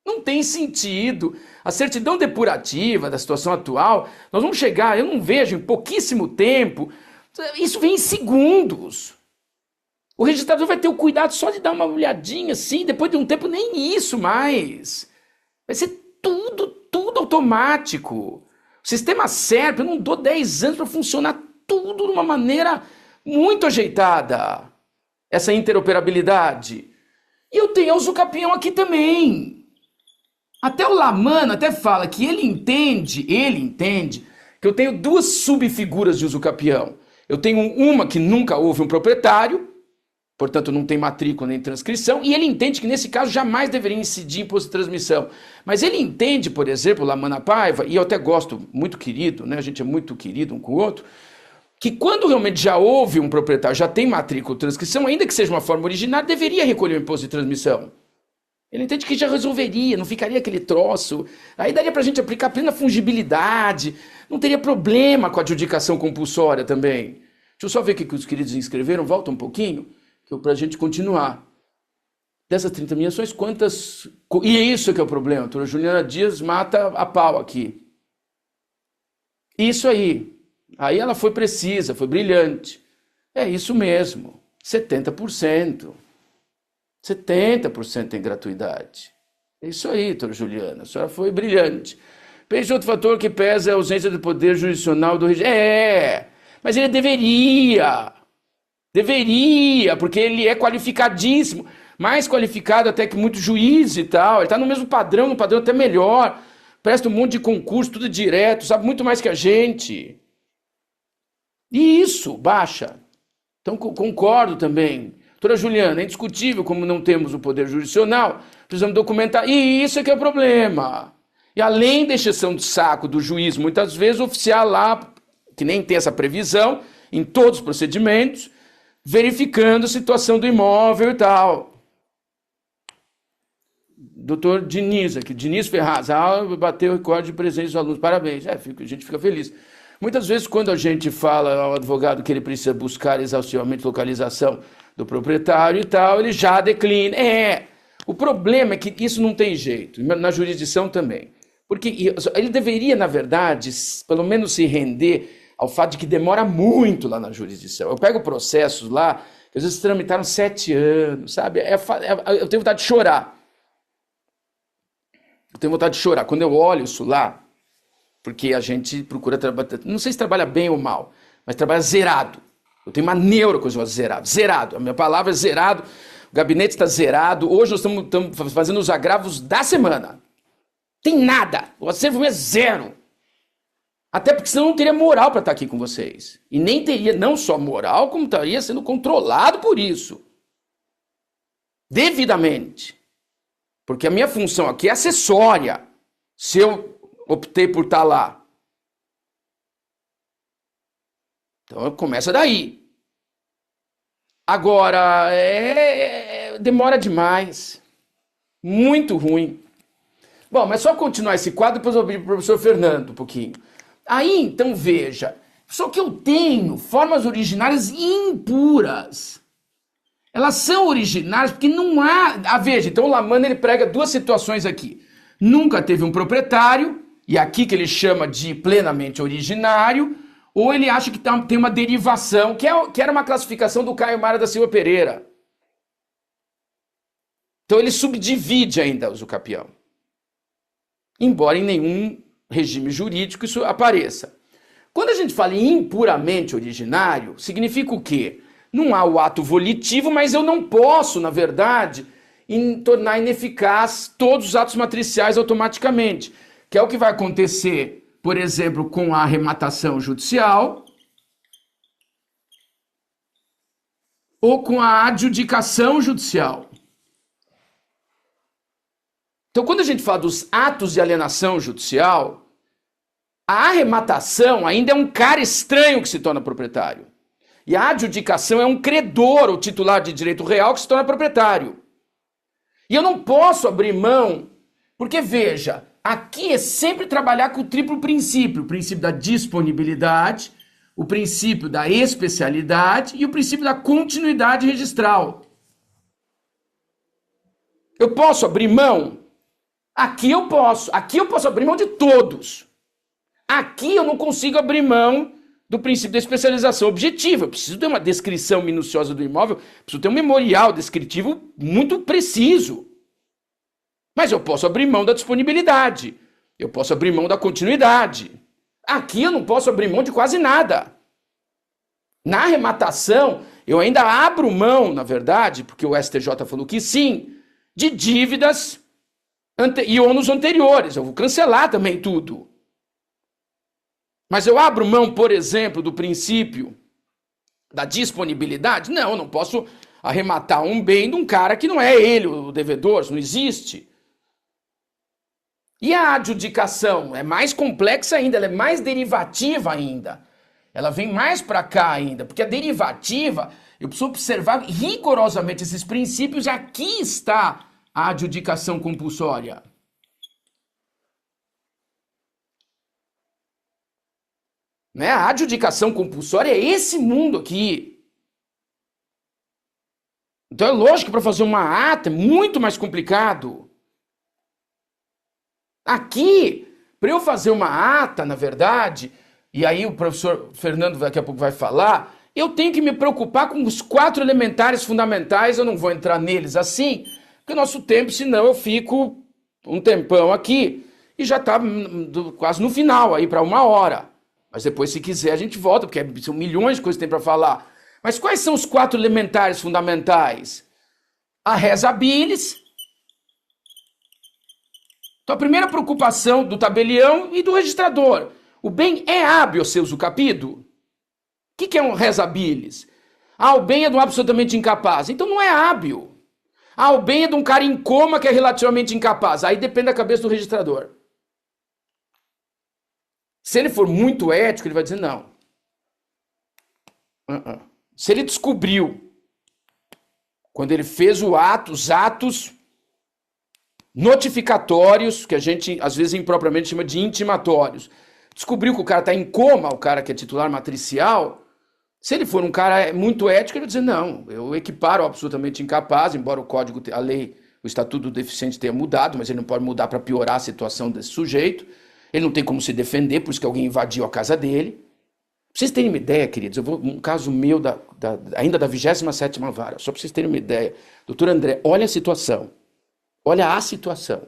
Não tem sentido. A certidão depurativa da situação atual, nós vamos chegar, eu não vejo, em pouquíssimo tempo, isso vem em segundos. O registrador vai ter o cuidado só de dar uma olhadinha assim, depois de um tempo nem isso mais. Vai ser tudo automático. O sistema SERP, eu não dou 10 anos para funcionar tudo de uma maneira muito ajeitada. Essa interoperabilidade. E eu tenho o Usucapião aqui também. Até o Lamana até fala que ele entende que eu tenho duas subfiguras de usucapião. Eu tenho uma que nunca houve um proprietário, portanto não tem matrícula nem transcrição, e ele entende que nesse caso jamais deveria incidir imposto de transmissão. Mas ele entende, por exemplo, Lamana Paiva, e eu até gosto, muito querido, né? A gente é muito querido um com o outro, que quando realmente já houve um proprietário, já tem matrícula ou transcrição, ainda que seja uma forma originária, deveria recolher o imposto de transmissão. Ele entende que já resolveria, não ficaria aquele troço. Aí daria pra gente aplicar plena fungibilidade, não teria problema com a adjudicação compulsória também. Deixa eu só ver o que os queridos inscreveram, volta um pouquinho, pra gente continuar. Dessas 30 mil ações, quantas... E é isso que é o problema, a doutora Juliana Dias mata a pau aqui. Isso aí. Aí ela foi precisa, foi brilhante. É isso mesmo, 70%. 70% tem gratuidade. É isso aí, doutora Juliana, a senhora foi brilhante. Pense outro fator que pesa é a ausência do poder jurisdicional do regime. Mas ele deveria, porque ele é qualificadíssimo, mais qualificado até que muito juiz e tal, ele está no mesmo padrão, no padrão até melhor, presta um monte de concurso, tudo direto, sabe muito mais que a gente. E isso, baixa. Então concordo também. Doutora Juliana, é indiscutível como não temos o poder jurisdicional, precisamos documentar, e isso é que é o problema. E além da exceção de saco do juiz, muitas vezes o oficial lá, que nem tem essa previsão, em todos os procedimentos, verificando a situação do imóvel e tal. Doutor Diniz aqui, Diniz Ferraz, a aula bateu o recorde de presença dos alunos, parabéns, a gente fica feliz. Muitas vezes, quando a gente fala ao advogado que ele precisa buscar exaustivamente localização do proprietário e tal, ele já declina. O problema é que isso não tem jeito, na jurisdição também. Porque ele deveria, na verdade, pelo menos se render ao fato de que demora muito lá na jurisdição. Eu pego processos lá, que às vezes tramitaram 7 anos, sabe? Eu tenho vontade de chorar. Eu tenho vontade de chorar. Quando eu olho isso lá, porque a gente procura trabalhar, não sei se trabalha bem ou mal, mas trabalha zerado. Eu tenho uma neura com os zerado. Zerado. A minha palavra é zerado. O gabinete está zerado. Hoje nós estamos fazendo os agravos da semana. Tem nada. O acervo é 0. Até porque senão não teria moral para estar aqui com vocês. E nem teria não só moral, como estaria sendo controlado por isso. Devidamente. Porque a minha função aqui é acessória. Se eu optei por estar lá. Então começa daí. Agora, demora demais. Muito ruim. Bom, mas só continuar esse quadro, depois eu vou pedir para o professor Fernando um pouquinho. Aí, então, veja. Só que eu tenho formas originárias impuras. Elas são originárias porque não há... veja, então o Lamanna ele prega 2 situações aqui. Nunca teve um proprietário, e aqui que ele chama de plenamente originário, ou ele acha que tem uma derivação, que era uma classificação do Caio Mara da Silva Pereira. Então ele subdivide ainda o usucapião. Embora em nenhum regime jurídico isso apareça. Quando a gente fala em impuramente originário, significa o quê? Não há o ato volitivo, mas eu não posso, na verdade, tornar ineficaz todos os atos matriciais automaticamente, que é o que vai acontecer, por exemplo, com a arrematação judicial ou com a adjudicação judicial. Então, quando a gente fala dos atos de alienação judicial, a arrematação ainda é um cara estranho que se torna proprietário. E a adjudicação é um credor, ou titular de direito real, que se torna proprietário. E eu não posso abrir mão, porque, veja, aqui é sempre trabalhar com o triplo princípio. O princípio da disponibilidade, o princípio da especialidade e o princípio da continuidade registral. Eu posso abrir mão? Aqui eu posso abrir mão de todos. Aqui eu não consigo abrir mão do princípio da especialização objetiva. Eu preciso ter uma descrição minuciosa do imóvel, preciso ter um memorial descritivo muito preciso. Mas eu posso abrir mão da disponibilidade. Eu posso abrir mão da continuidade. Aqui eu não posso abrir mão de quase nada. Na arrematação, eu ainda abro mão, na verdade, porque o STJ falou que sim, de dívidas e ônus anteriores. Eu vou cancelar também tudo. Mas eu abro mão, por exemplo, do princípio da disponibilidade? Não, eu não posso arrematar um bem de um cara que não é ele, o devedor, isso não existe. E a adjudicação é mais complexa ainda, ela é mais derivativa ainda. Ela vem mais para cá ainda, porque a derivativa, eu preciso observar rigorosamente esses princípios, e aqui está a adjudicação compulsória. Né? A adjudicação compulsória é esse mundo aqui. Então é lógico que para fazer uma ata é muito mais complicado. Aqui, para eu fazer uma ata, na verdade, e aí o professor Fernando daqui a pouco vai falar, eu tenho que me preocupar com os 4 elementares fundamentais, eu não vou entrar neles assim, porque o nosso tempo, senão eu fico um tempão aqui e já está quase no final, aí para 1 hora. Mas depois, se quiser, a gente volta, porque são milhões de coisas que tem para falar. Mas quais são os 4 elementares fundamentais? A res habilis. Então, a primeira preocupação do tabelião e do registrador. O bem é hábil ser usucapido? O que é um res habilis? O bem é de um absolutamente incapaz. Então, não é hábil. O bem é de um cara em coma que é relativamente incapaz. Aí depende da cabeça do registrador. Se ele for muito ético, ele vai dizer não. Se ele descobriu, quando ele fez os atos notificatórios, que a gente às vezes impropriamente chama de intimatórios, descobriu que o cara está em coma, o cara que é titular matricial. Se ele for um cara muito ético, ele vai dizer, não, eu equiparo absolutamente incapaz, embora o código, a lei, o estatuto do deficiente tenha mudado, mas ele não pode mudar para piorar a situação desse sujeito. Ele não tem como se defender, por isso que alguém invadiu a casa dele. Pra vocês terem uma ideia, queridos, eu vou um caso meu ainda da 27ª vara, só para vocês terem uma ideia. Doutor André, olha a situação. Olha a situação.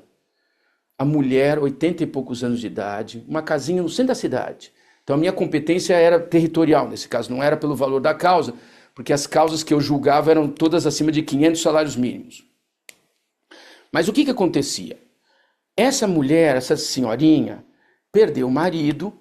A mulher, 80 e poucos anos de idade, uma casinha no centro da cidade. Então a minha competência era territorial, nesse caso, não era pelo valor da causa, porque as causas que eu julgava eram todas acima de 500 salários mínimos. Mas o que acontecia? Essa mulher, essa senhorinha, perdeu o marido,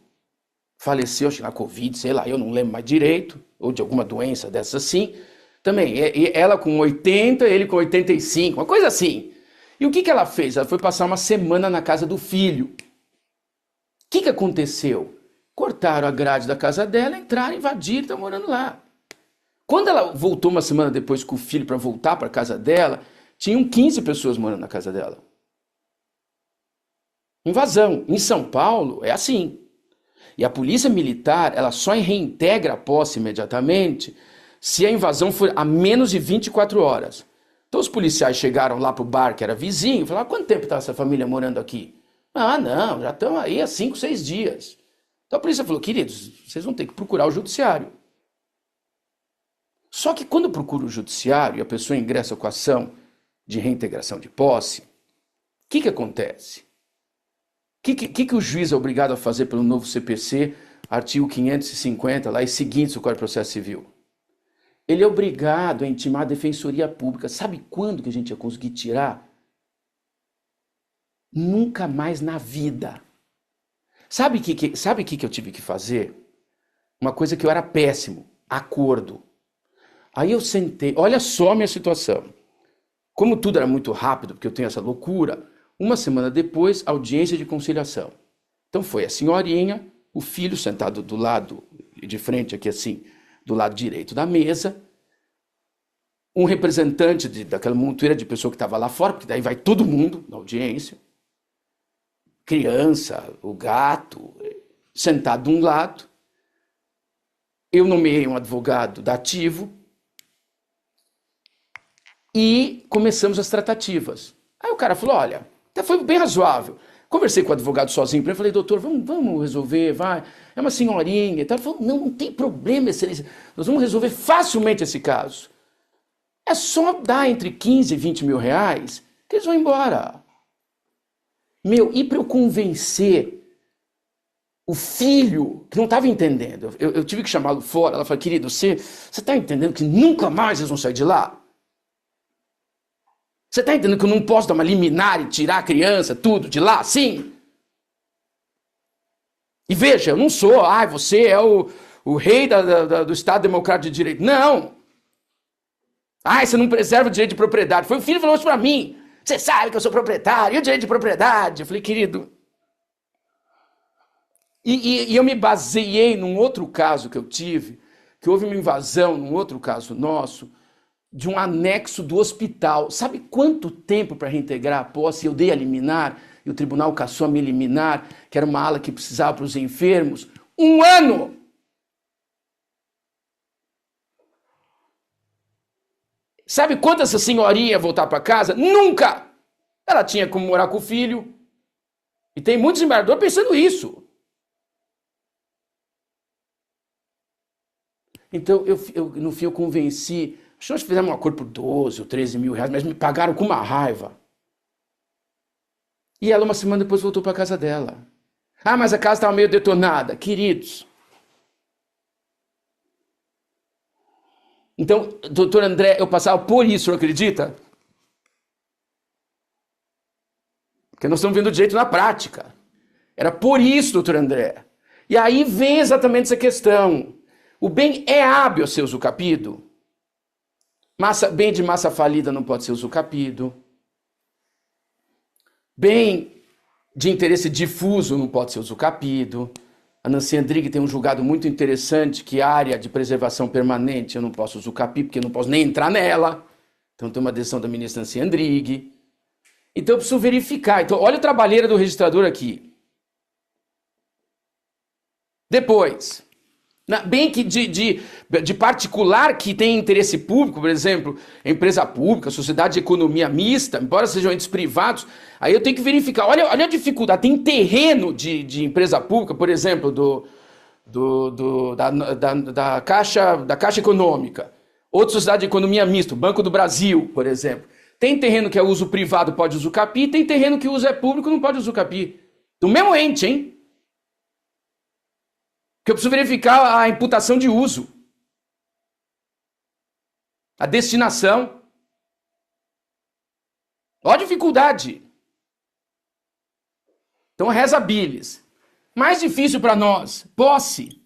faleceu, acho que na Covid, sei lá, eu não lembro mais direito, ou de alguma doença dessa assim. Também, ela com 80, ele com 85, uma coisa assim. E o que ela fez? Ela foi passar uma semana na casa do filho. O que aconteceu? Cortaram a grade da casa dela, entraram, invadiram, estão morando lá. Quando ela voltou uma semana depois com o filho para voltar para a casa dela, tinham 15 pessoas morando na casa dela. Invasão. Em São Paulo é assim. E a polícia militar, ela só reintegra a posse imediatamente se a invasão for a menos de 24 horas. Então os policiais chegaram lá pro bar, que era vizinho, e falaram, há quanto tempo está essa família morando aqui? Ah, não, já estão aí há 5, 6 dias. Então a polícia falou, queridos, vocês vão ter que procurar o judiciário. Só que quando procura o judiciário e a pessoa ingressa com a ação de reintegração de posse, o que acontece? O que o juiz é obrigado a fazer pelo novo CPC, artigo 550, lá e seguintes do Código de Processo Civil? Ele é obrigado a intimar a Defensoria Pública. Sabe quando que a gente ia conseguir tirar? Nunca mais na vida. Sabe o que eu tive que fazer? Uma coisa que eu era péssimo. Acordo. Aí eu sentei. Olha só a minha situação. Como tudo era muito rápido, porque eu tenho essa loucura, uma semana depois, audiência de conciliação. Então foi a senhorinha, o filho sentado do lado, de frente aqui assim, do lado direito da mesa, um representante daquela montoeira de pessoa que estava lá fora, porque daí vai todo mundo na audiência, criança, o gato, sentado de um lado. Eu nomeei um advogado dativo e começamos as tratativas. Aí o cara falou, olha, até foi bem razoável. Conversei com o advogado sozinho, para ele, falei, doutor, vamos resolver, vai. É uma senhorinha e tal. Ele falou, não tem problema, excelência. Nós vamos resolver facilmente esse caso. É só dar entre 15 e 20 mil reais que eles vão embora. E para eu convencer o filho, que não estava entendendo, eu tive que chamá-lo fora. Ela falou, querido, você está entendendo que nunca mais eles vão sair de lá? Você está entendendo que eu não posso dar uma liminar e tirar a criança, tudo, de lá, sim? E veja, eu não sou, você é o rei do Estado Democrático de Direito. Não! Você não preserva o direito de propriedade. Foi o filho que falou isso para mim. Você sabe que eu sou proprietário, e o direito de propriedade? Eu falei, querido... E eu me baseei num outro caso que eu tive, que houve uma invasão, num outro caso nosso, de um anexo do hospital. Sabe quanto tempo para reintegrar a posse eu dei a liminar, e o tribunal cassou a minha liminar, que era uma ala que precisava para os enfermos? 1 ano! Sabe quando essa senhorinha ia voltar para casa? Nunca! Ela tinha como morar com o filho. E tem muitos embargadores pensando isso. Então, no fim, eu convenci. Acho que nós fizemos um acordo por 12 ou 13 mil reais, mas me pagaram com uma raiva. E ela, uma semana depois, voltou para a casa dela. Mas a casa estava meio detonada. Queridos. Então, doutor André, eu passava por isso, não acredita? Porque nós estamos vendo o direito na prática. Era por isso, doutor André. E aí vem exatamente essa questão. O bem é hábil a ser usucapido? Bem de massa falida não pode ser usucapido. Bem de interesse difuso não pode ser usucapido. A Nancy Andrighi tem um julgado muito interessante que a área de preservação permanente eu não posso usucapir, porque eu não posso nem entrar nela. Então tem uma decisão da ministra Nancy Andrighi. Então eu preciso verificar. Então olha o trabalheira do registrador aqui. Depois, bem que de particular que tem interesse público, por exemplo, empresa pública, sociedade de economia mista, embora sejam entes privados, aí eu tenho que verificar. Olha a dificuldade. Tem terreno de empresa pública, por exemplo, da Caixa Econômica, outra sociedade de economia mista, o Banco do Brasil, por exemplo. Tem terreno que é uso privado, pode usucapi, tem terreno que o uso é público, não pode usucapi. Do mesmo ente, hein? Que eu preciso verificar a imputação de uso, a destinação. Olha a dificuldade. Então, reza bilis. Mais difícil para nós, posse.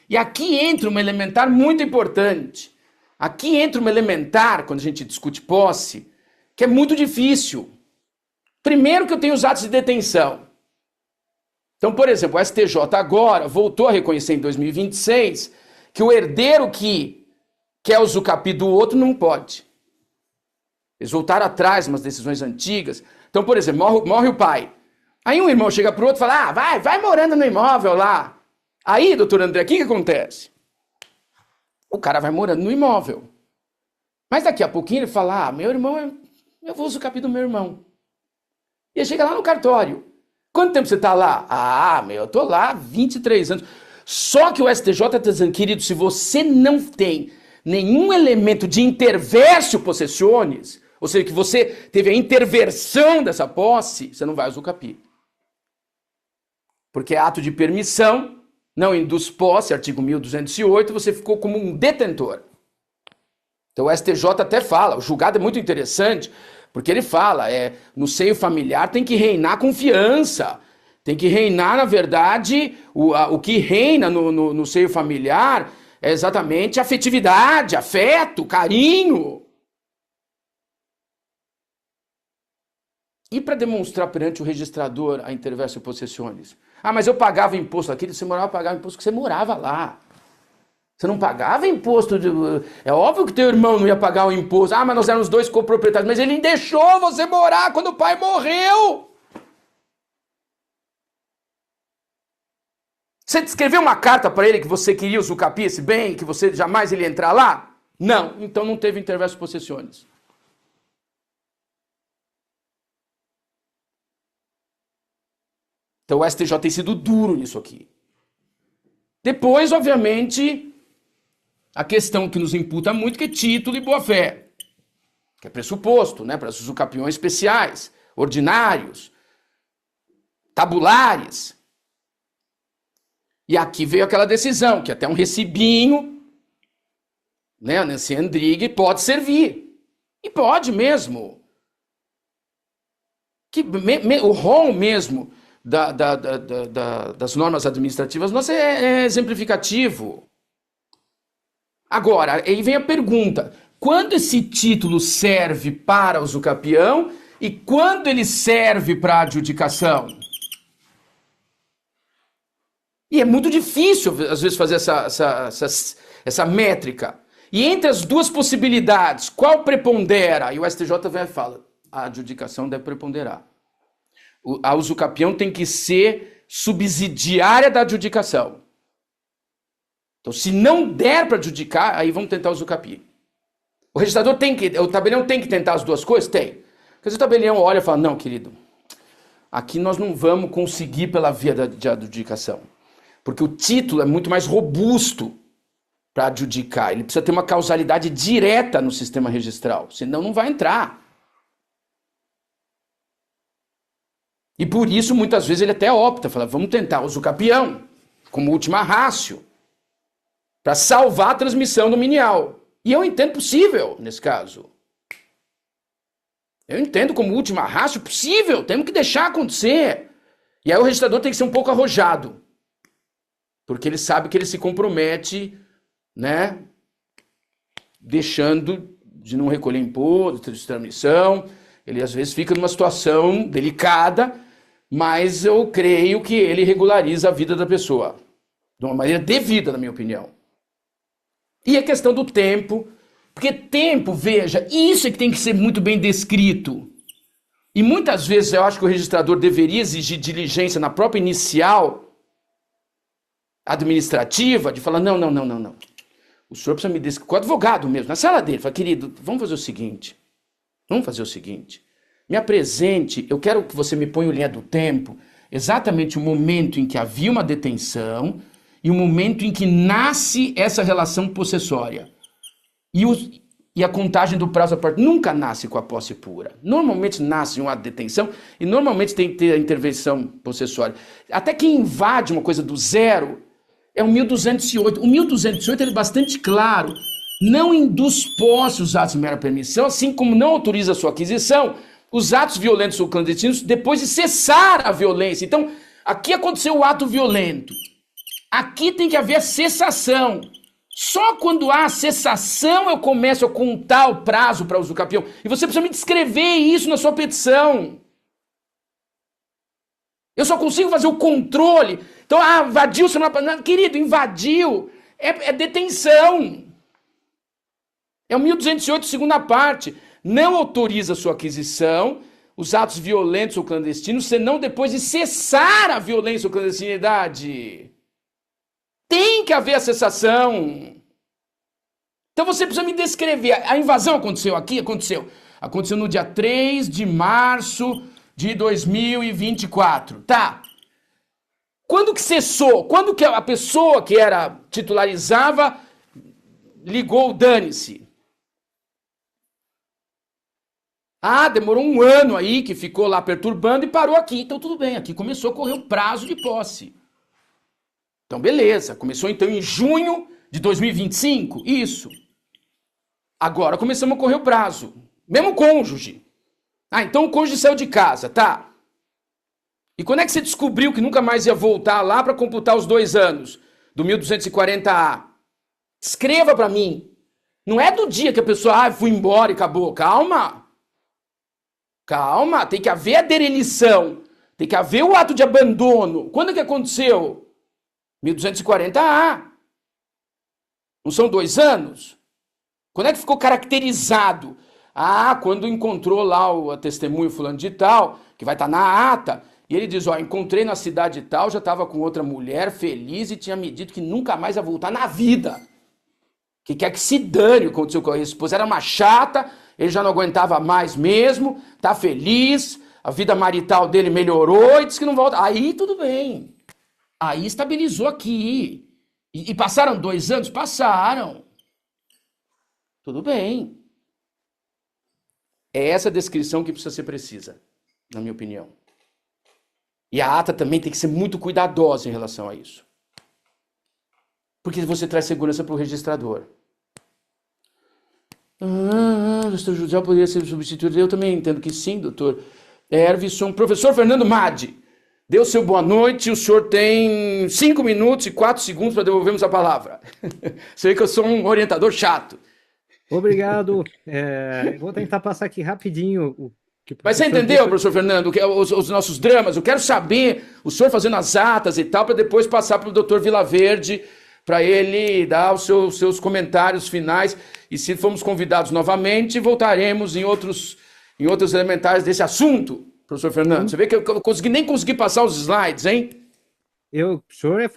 E aqui entra uma elementar muito importante. Aqui entra uma elementar, quando a gente discute posse, que é muito difícil. Primeiro que eu tenho os atos de detenção. Então, por exemplo, o STJ agora voltou a reconhecer em 2026 que o herdeiro que quer usucapi do outro não pode. Eles voltaram atrás, umas decisões antigas. Então, por exemplo, morre o pai. Aí um irmão chega pro outro e fala, vai morando no imóvel lá. Aí, doutor André, o que acontece? O cara vai morando no imóvel. Mas daqui a pouquinho ele fala, meu irmão, eu vou usucapi do meu irmão. E ele chega lá no cartório. Quanto tempo você está lá? Eu estou lá há 23 anos. Só que o STJ está dizendo, querido, se você não tem nenhum elemento de interversio possessiones, ou seja, que você teve a interversão dessa posse, você não vai usucapi. Porque é ato de permissão, não induz posse, artigo 1208, você ficou como um detentor. Então o STJ até fala, o julgado é muito interessante, porque ele fala, no seio familiar tem que reinar confiança, tem que reinar, na verdade, o que reina no seio familiar é exatamente afetividade, afeto, carinho. E para demonstrar perante o registrador a interversio possessiones? Mas eu pagava imposto aqui, você pagava imposto porque você morava lá. Você não pagava imposto. É óbvio que teu irmão não ia pagar o imposto. Mas nós éramos dois coproprietários. Mas ele deixou você morar quando o pai morreu. Você escreveu uma carta para ele que você queria usucapi esse bem, que você jamais ele ia entrar lá? Não. Então não teve interversio possessiones. Então o STJ tem sido duro nisso aqui. Depois, obviamente, a questão que nos imputa muito, que é título e boa-fé, que é pressuposto, né, para os usucapiões especiais, ordinários, tabulares. E aqui veio aquela decisão, que até um recibinho, né, nesse Andrigue, pode servir. E pode mesmo. O rol mesmo das normas administrativas nossa é exemplificativo. Agora, aí vem a pergunta, quando esse título serve para o usucapião e quando ele serve para a adjudicação? E é muito difícil, às vezes, fazer essa métrica. E entre as duas possibilidades, qual prepondera? E o STJ vem e fala, a adjudicação deve preponderar. A usucapião tem que ser subsidiária da adjudicação. Então, se não der para adjudicar, aí vamos tentar o usucapi. O registrador o tabelião tem que tentar as duas coisas? Tem. Porque se o tabelião olha e fala, não, querido, aqui nós não vamos conseguir pela via de adjudicação. Porque o título é muito mais robusto para adjudicar. Ele precisa ter uma causalidade direta no sistema registral, senão não vai entrar. E por isso, muitas vezes, ele até opta, fala, vamos tentar o usucapião como última ratio, para salvar a transmissão dominial. E eu entendo possível, nesse caso. Eu entendo como última ratio possível, temos que deixar acontecer. E aí o registrador tem que ser um pouco arrojado, porque ele sabe que ele se compromete, né, deixando de não recolher imposto, de transmissão. Ele às vezes fica numa situação delicada, mas eu creio que ele regulariza a vida da pessoa, de uma maneira devida, na minha opinião. E a questão do tempo, porque tempo, veja, isso é que tem que ser muito bem descrito. E muitas vezes eu acho que o registrador deveria exigir diligência na própria inicial, administrativa de falar, não, não, não, não, não. O senhor precisa me descrever, com o advogado mesmo, na sala dele, fala, querido, vamos fazer o seguinte, me apresente, eu quero que você me ponha o linha do tempo, exatamente o momento em que havia uma detenção e o momento em que nasce essa relação possessória. E a contagem do prazo a partir nunca nasce com a posse pura. Normalmente nasce uma detenção e normalmente tem que ter a intervenção possessória. Até quem invade uma coisa do zero é o 1208. O 1208 ele é bastante claro. Não induz posse os atos de mera permissão, assim como não autoriza a sua aquisição, os atos violentos ou clandestinos depois de cessar a violência. Então, aqui aconteceu o ato violento. Aqui tem que haver cessação. Só quando há cessação eu começo a contar o prazo para uso do campeão. E você precisa me descrever isso na sua petição. Eu só consigo fazer o controle. Então, invadiu semana passada. Querido, invadiu. É detenção. É o 1208, segunda parte. Não autoriza a sua aquisição, os atos violentos ou clandestinos, senão depois de cessar a violência ou clandestinidade. Tem que haver a cessação. Então você precisa me descrever. A invasão aconteceu aqui? Aconteceu. Aconteceu no dia 3 de março de 2024. Tá. Quando que cessou? Quando que a pessoa que era titularizava ligou o dane-se? Demorou um ano aí que ficou lá perturbando e parou aqui. Então tudo bem, aqui começou a correr o prazo de posse. Então, beleza. Começou, então, em junho de 2025. Isso. Agora começamos a correr o prazo. Mesmo cônjuge. Então o cônjuge saiu de casa, tá? E quando é que você descobriu que nunca mais ia voltar lá para computar os 2 anos do 1240A? Escreva para mim. Não é do dia que a pessoa, foi embora e acabou. Calma. Calma. Tem que haver a derelição. Tem que haver o ato de abandono. Quando é que aconteceu? 1240A. Não são 2 anos? Quando é que ficou caracterizado? Quando encontrou lá a testemunho fulano de tal, que vai estar na ata, e ele diz, encontrei na cidade tal, já estava com outra mulher, feliz, e tinha me dito que nunca mais ia voltar na vida. Que quer que se dane o que aconteceu com a esposa. Era uma chata, ele já não aguentava mais mesmo, tá feliz, a vida marital dele melhorou e disse que não volta. Aí tudo bem. Aí estabilizou aqui. E passaram 2 anos? Passaram. Tudo bem. É essa descrição que precisa ser precisa, na minha opinião. E a ata também tem que ser muito cuidadosa em relação a isso. Porque você traz segurança para o registrador. O doutor judicial poderia ser substituído. Eu também entendo que sim, doutor Ervison. Professor Fernando Madi, deu seu boa noite. O senhor tem 5 minutos e 4 segundos para devolvermos a palavra. Você vê que eu sou um orientador chato. Obrigado. Eu vou tentar passar aqui rapidinho o que o Mas você entendeu, professor Fernando, os nossos dramas? Eu quero saber, o senhor fazendo as atas e tal, para depois passar para o doutor Vilaverde, para ele dar os seus comentários finais. E se formos convidados novamente, voltaremos em outros elementares desse assunto, professor Fernando. Você vê que eu nem consegui passar os slides, hein? O senhor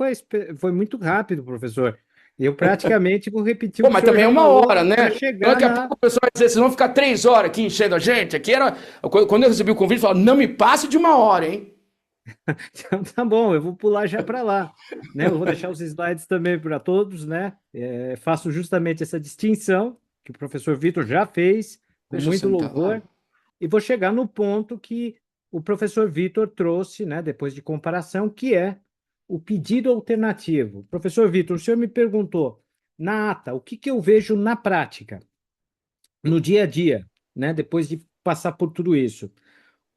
foi muito rápido, professor. Eu praticamente vou repetir o que mas o senhor também é já uma falou hora, né? Daqui a pouco o pessoal vai dizer, vocês vão ficar 3 horas aqui enchendo a gente. Aqui era. Quando eu recebi o convite, eu falava, não me passe de 1 hora, hein? Então, tá bom, eu vou pular já para lá, né? Eu vou deixar os slides também para todos, né? Faço justamente essa distinção que o professor Vitor já fez, com muito louvor, e vou chegar no ponto que o professor Vitor trouxe, né? Depois de comparação, que é o pedido alternativo. Professor Vitor, o senhor me perguntou, na ata, o que eu vejo na prática, no dia a dia, né? Depois de passar por tudo isso.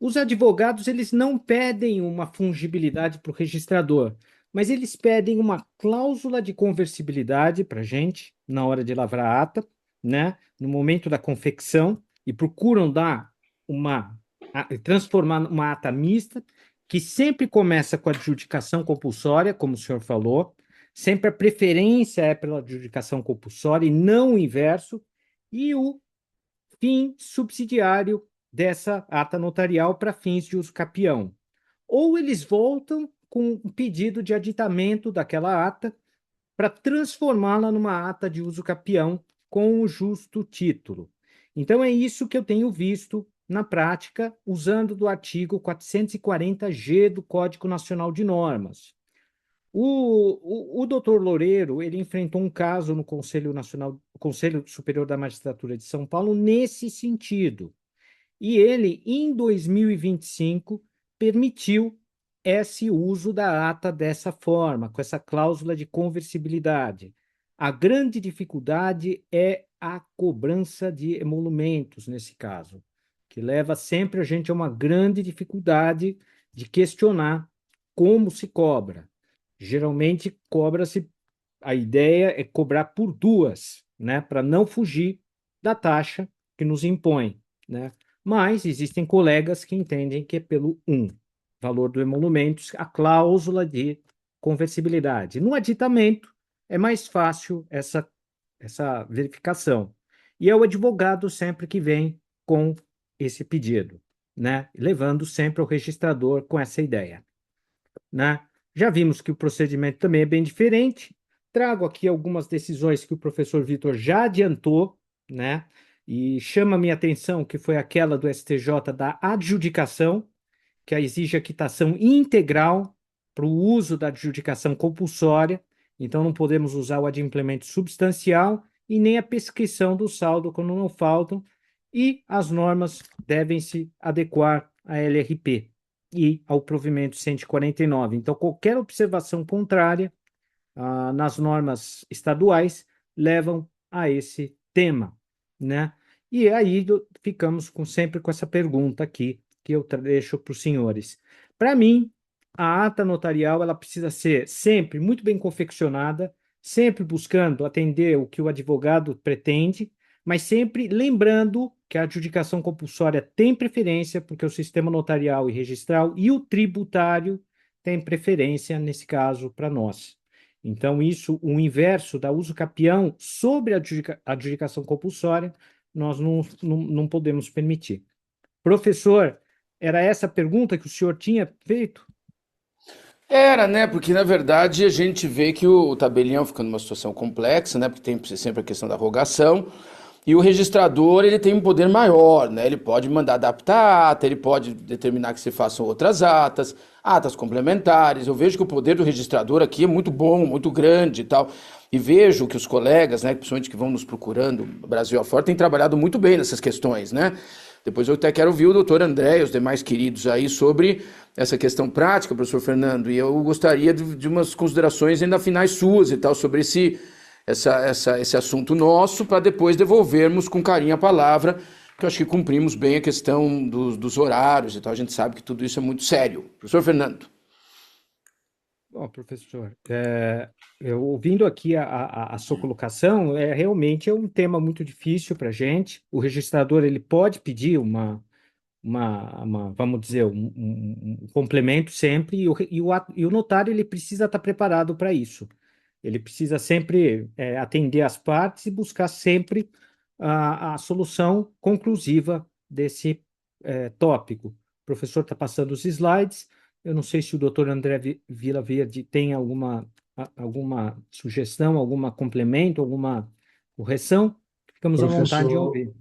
Os advogados, eles não pedem uma fungibilidade para o registrador, mas eles pedem uma cláusula de conversibilidade para a gente, na hora de lavrar a ata, né? No momento da confecção, e procuram transformar uma ata mista, que sempre começa com a adjudicação compulsória, como o senhor falou, sempre a preferência é pela adjudicação compulsória e não o inverso, e o fim subsidiário dessa ata notarial para fins de uso capião. Ou eles voltam com um pedido de aditamento daquela ata para transformá-la numa ata de uso capião com o justo título. Então, é isso que eu tenho visto na prática, usando do artigo 440-G do Código Nacional de Normas. O doutor Loureiro, ele enfrentou um caso no Conselho Superior da Magistratura de São Paulo nesse sentido. E ele, em 2025, permitiu esse uso da ata dessa forma, com essa cláusula de conversibilidade. A grande dificuldade é a cobrança de emolumentos, nesse caso, que leva sempre a gente a uma grande dificuldade de questionar como se cobra. Geralmente, cobra-se, a ideia é cobrar por duas, né, para não fugir da taxa que nos impõe, né? Mas existem colegas que entendem que é pelo valor do emolumento, a cláusula de conversibilidade. No aditamento, é mais fácil essa verificação. E é o advogado sempre que vem com esse pedido, né? Levando sempre ao registrador com essa ideia, né? Já vimos que o procedimento também é bem diferente. Trago aqui algumas decisões que o professor Vitor já adiantou, né? E chama a minha atenção que foi aquela do STJ da adjudicação, que exige a quitação integral para o uso da adjudicação compulsória. Então, não podemos usar o adimplemento substancial e nem a prescrição do saldo quando não faltam. E as normas devem se adequar à LRP e ao provimento 149. Então, qualquer observação contrária nas normas estaduais levam a esse tema, né? E aí ficamos sempre com essa pergunta aqui, que eu deixo para os senhores. Para mim, a ata notarial ela precisa ser sempre muito bem confeccionada, sempre buscando atender o que o advogado pretende, mas sempre lembrando que a adjudicação compulsória tem preferência, porque o sistema notarial e registral e o tributário têm preferência, nesse caso, para nós. Então, isso, o inverso da uso capião sobre a adjudicação compulsória, nós não podemos permitir. Professor, era essa a pergunta que o senhor tinha feito? Era, né? Porque na verdade a gente vê que o tabelião fica numa situação complexa, né? Porque tem sempre a questão da rogação. E o registrador, ele tem um poder maior, né? Ele pode mandar adaptar a ata, ele pode determinar que se façam outras atas, atas complementares. Eu vejo que o poder do registrador aqui é muito bom, muito grande e tal. E vejo que os colegas, né, principalmente que vão nos procurando, Brasil afora, têm trabalhado muito bem nessas questões, né? Depois eu até quero ouvir o doutor André e os demais queridos aí sobre essa questão prática, professor Fernando. E eu gostaria de umas considerações ainda finais suas e tal sobre esse assunto nosso, para depois devolvermos com carinho a palavra, que eu acho que cumprimos bem a questão dos horários e tal. A gente sabe que tudo isso é muito sério. Professor Fernando. Bom, professor, eu ouvindo aqui a sua colocação, realmente é um tema muito difícil para a gente. O registrador ele pode pedir vamos dizer, um complemento sempre, e o notário ele precisa estar preparado para isso. Ele precisa sempre atender as partes e buscar sempre a solução conclusiva desse tópico. O professor está passando os slides. Eu não sei se o doutor André Vilaverde tem alguma sugestão, algum complemento, alguma correção. Ficamos à vontade de ouvir.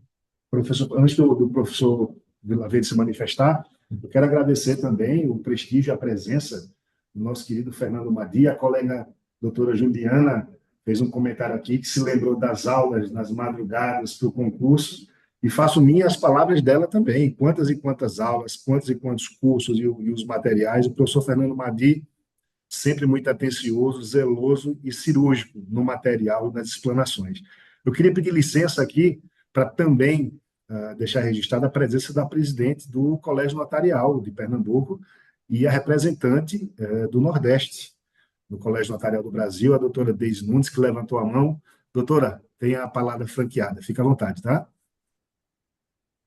Professor, antes do professor Vilaverde se manifestar, eu quero agradecer também o prestígio e a presença do nosso querido Fernando Madi. A colega doutora Juliana fez um comentário aqui que se lembrou das aulas nas madrugadas para o concurso, e faço minhas as palavras dela também. Quantas e quantas aulas, quantos e quantos cursos e os materiais. O professor Fernando Madi, sempre muito atencioso, zeloso e cirúrgico no material e nas explanações. Eu queria pedir licença aqui para também deixar registrada a presença da presidente do Colégio Notarial de Pernambuco e a representante do Nordeste, do Colégio Notarial do Brasil, a doutora Deise Nunes, que levantou a mão. Doutora, tem a palavra franqueada. Fica à vontade, tá?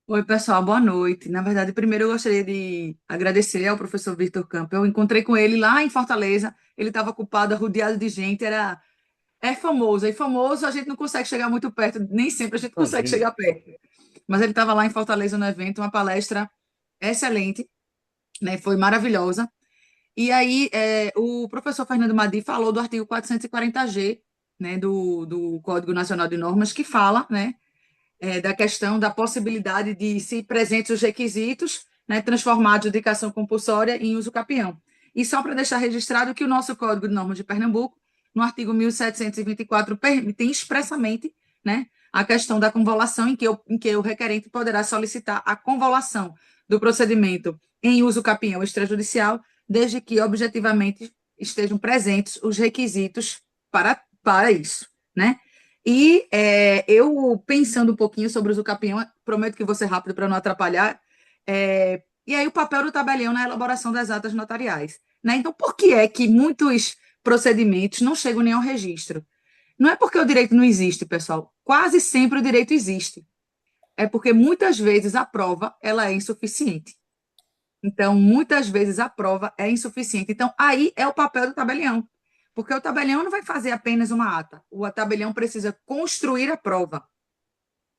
Oi, pessoal, boa noite. Na verdade, primeiro eu gostaria de agradecer ao professor Vitor Campbell. Eu encontrei com ele lá em Fortaleza, ele estava ocupado, rodeado de gente, é famoso. E famoso a gente não consegue chegar muito perto, nem sempre a gente consegue chegar perto. Mas ele estava lá em Fortaleza no evento, uma palestra excelente, né? Foi maravilhosa. E aí, o professor Fernando Madi falou do artigo 440G, né, do Código Nacional de Normas, que fala, né, da questão da possibilidade de, se presentes os requisitos, né, transformar a adjudicação compulsória em uso capião. E só para deixar registrado que o nosso Código de Normas de Pernambuco, no artigo 1724, tem expressamente, né, a questão da convolução, em que o requerente poderá solicitar a convolução do procedimento em uso capião extrajudicial, desde que objetivamente estejam presentes os requisitos para isso, né? E eu, pensando um pouquinho sobre o uso capião, prometo que vou ser rápido para não atrapalhar, e aí o papel do tabelião na elaboração das atas notariais, né? Então, por que é que muitos procedimentos não chegam nem ao registro? Não é porque o direito não existe, pessoal. Quase sempre o direito existe. É porque muitas vezes a prova ela é insuficiente. Então, muitas vezes a prova é insuficiente. Então, aí é o papel do tabelião. Porque o tabelião não vai fazer apenas uma ata. O tabelião precisa construir a prova.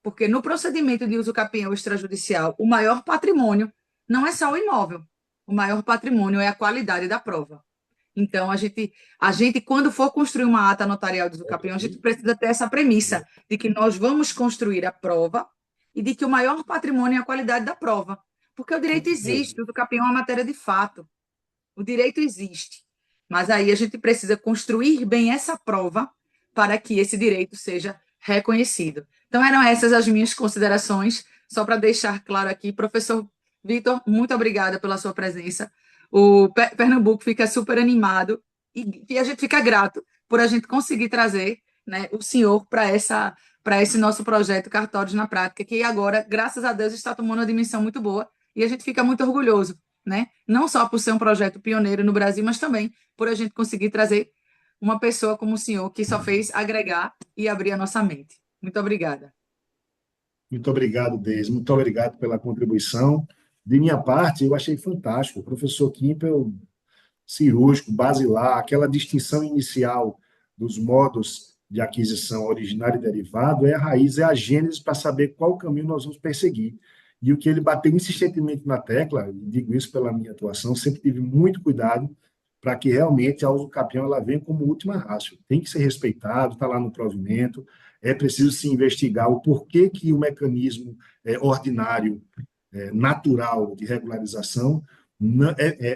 Porque no procedimento de uso capião extrajudicial, o maior patrimônio não é só o imóvel. O maior patrimônio é a qualidade da prova. Então, a gente, quando for construir uma ata notarial de uso capião, a gente precisa ter essa premissa de que nós vamos construir a prova e de que o maior patrimônio é a qualidade da prova. Porque o direito existe, o uso capião é uma matéria de fato. O direito existe. Mas aí a gente precisa construir bem essa prova para que esse direito seja reconhecido. Então, eram essas as minhas considerações, só para deixar claro aqui. Professor Vitor, muito obrigada pela sua presença. O Pernambuco fica super animado e a gente fica grato por a gente conseguir trazer, né, o senhor para esse nosso projeto Cartórios na Prática, que agora, graças a Deus, está tomando uma dimensão muito boa e a gente fica muito orgulhoso, né? Não só por ser um projeto pioneiro no Brasil, mas também por a gente conseguir trazer uma pessoa como o senhor, que só fez agregar e abrir a nossa mente. Muito obrigada. Muito obrigado, Deise. Muito obrigado pela contribuição. De minha parte, eu achei fantástico. O professor Kimpel, cirúrgico, basilar, aquela distinção inicial dos modos de aquisição originário e derivado é a raiz, é a gênese para saber qual caminho nós vamos perseguir. E o que ele bateu insistentemente na tecla, digo isso pela minha atuação, sempre tive muito cuidado para que realmente a uso capião ela venha como última ratio. Tem que ser respeitado, está lá no provimento, é preciso se investigar o porquê que o mecanismo ordinário, natural de regularização,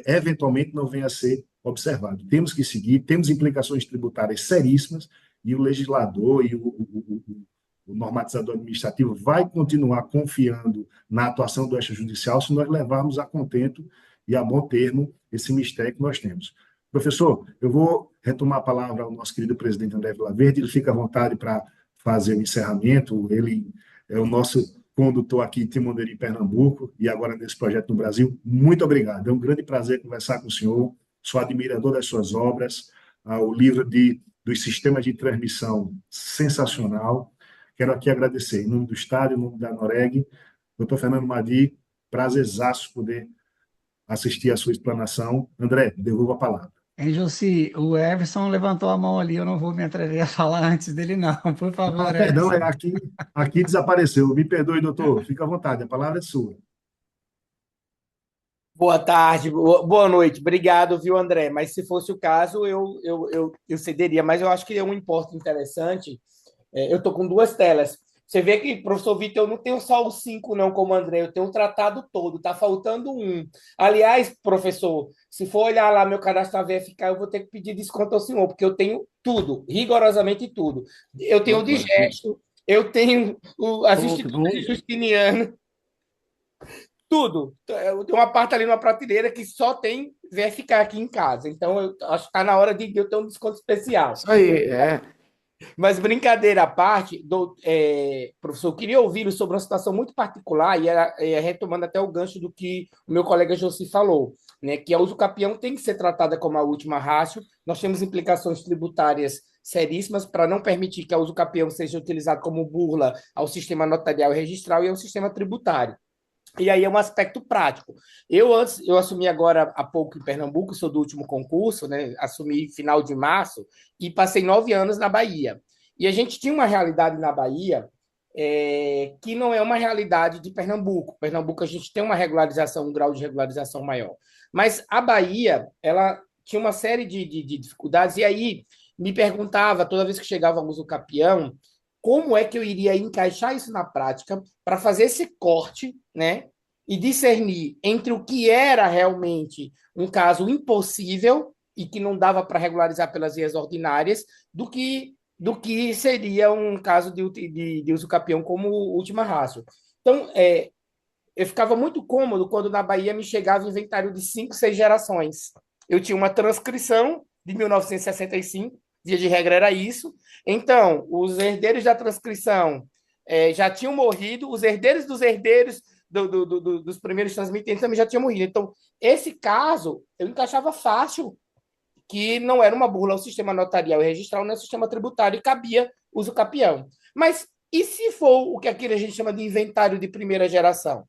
eventualmente não venha a ser observado. Temos que seguir, temos implicações tributárias seríssimas, e o legislador e o normatizador administrativo vai continuar confiando na atuação do extrajudicial se nós levarmos a contento e a bom termo esse mistério que nós temos. Professor, eu vou retomar a palavra ao nosso querido presidente André Vilaverde, ele fica à vontade para fazer o encerramento, ele é o nosso condutor aqui, Timoneiro em Pernambuco, e agora nesse projeto no Brasil. Muito obrigado, é um grande prazer conversar com o senhor, sou admirador das suas obras, o livro dos sistemas de transmissão, sensacional. Quero aqui agradecer, em nome do Estado, em nome da Noreg, doutor Fernando Madi, prazerzaço poder assistir a sua explanação. André, devolvo a palavra. Josi, o Everson levantou a mão ali, eu não vou me atrever a falar antes dele, não. Por favor, Perdão, Everson. aqui desapareceu. Me perdoe, doutor. Fica à vontade, a palavra é sua. Boa tarde, boa noite. Obrigado, viu, André? Mas se fosse o caso, eu cederia. Mas eu acho que é um importe interessante. Eu estou com duas telas. Você vê que, professor Vitor, eu não tenho só os 5, não, como o André, eu tenho o tratado todo, está faltando um. Aliás, professor, se for olhar lá meu cadastro na VFK, eu vou ter que pedir desconto ao senhor, porque eu tentenho tudo, rigorosamente tudo. Eu tenho o digesto, eu tenho as instituições justinianas, tudo. Eu tenho uma parte ali numa prateleira que só tem VFK aqui em casa. Então, eu acho que está na hora de eu ter um desconto especial. Isso aí, Mas brincadeira à parte, professor, eu queria ouvi-lo sobre uma situação muito particular, e retomando até o gancho do que o meu colega Josi falou, né, que a uso capião tem que ser tratada como a última ratio. Nós temos implicações tributárias seríssimas para não permitir que a uso capião seja utilizado como burla ao sistema notarial e registral e ao sistema tributário. E aí é um aspecto prático. Eu assumi agora há pouco em Pernambuco, sou do último concurso, né? Assumi final de março e passei 9 anos na Bahia. E a gente tinha uma realidade na Bahia que não é uma realidade de Pernambuco. Pernambuco, a gente tem uma regularização, um grau de regularização maior. Mas a Bahia, ela tinha uma série de dificuldades, e aí me perguntava, toda vez que chegava o uso capião, como é que eu iria encaixar isso na prática para fazer esse corte, né? E discernir entre o que era realmente um caso impossível e que não dava para regularizar pelas vias ordinárias, do que seria um caso de uso capião como última ratio. Então, eu ficava muito cômodo quando na Bahia me chegava inventário de 5, 6 gerações. Eu tinha uma transcrição de 1965, via de regra era isso. Então, os herdeiros da transcrição já tinham morrido, os herdeiros dos herdeiros dos primeiros transmitentes também já tinham morrido. Então, esse caso eu encaixava fácil, que não era uma burla ao sistema notarial e registral, nem ao sistema tributário, e cabia uso capião. Mas e se for o que aqui a gente chama de inventário de primeira geração?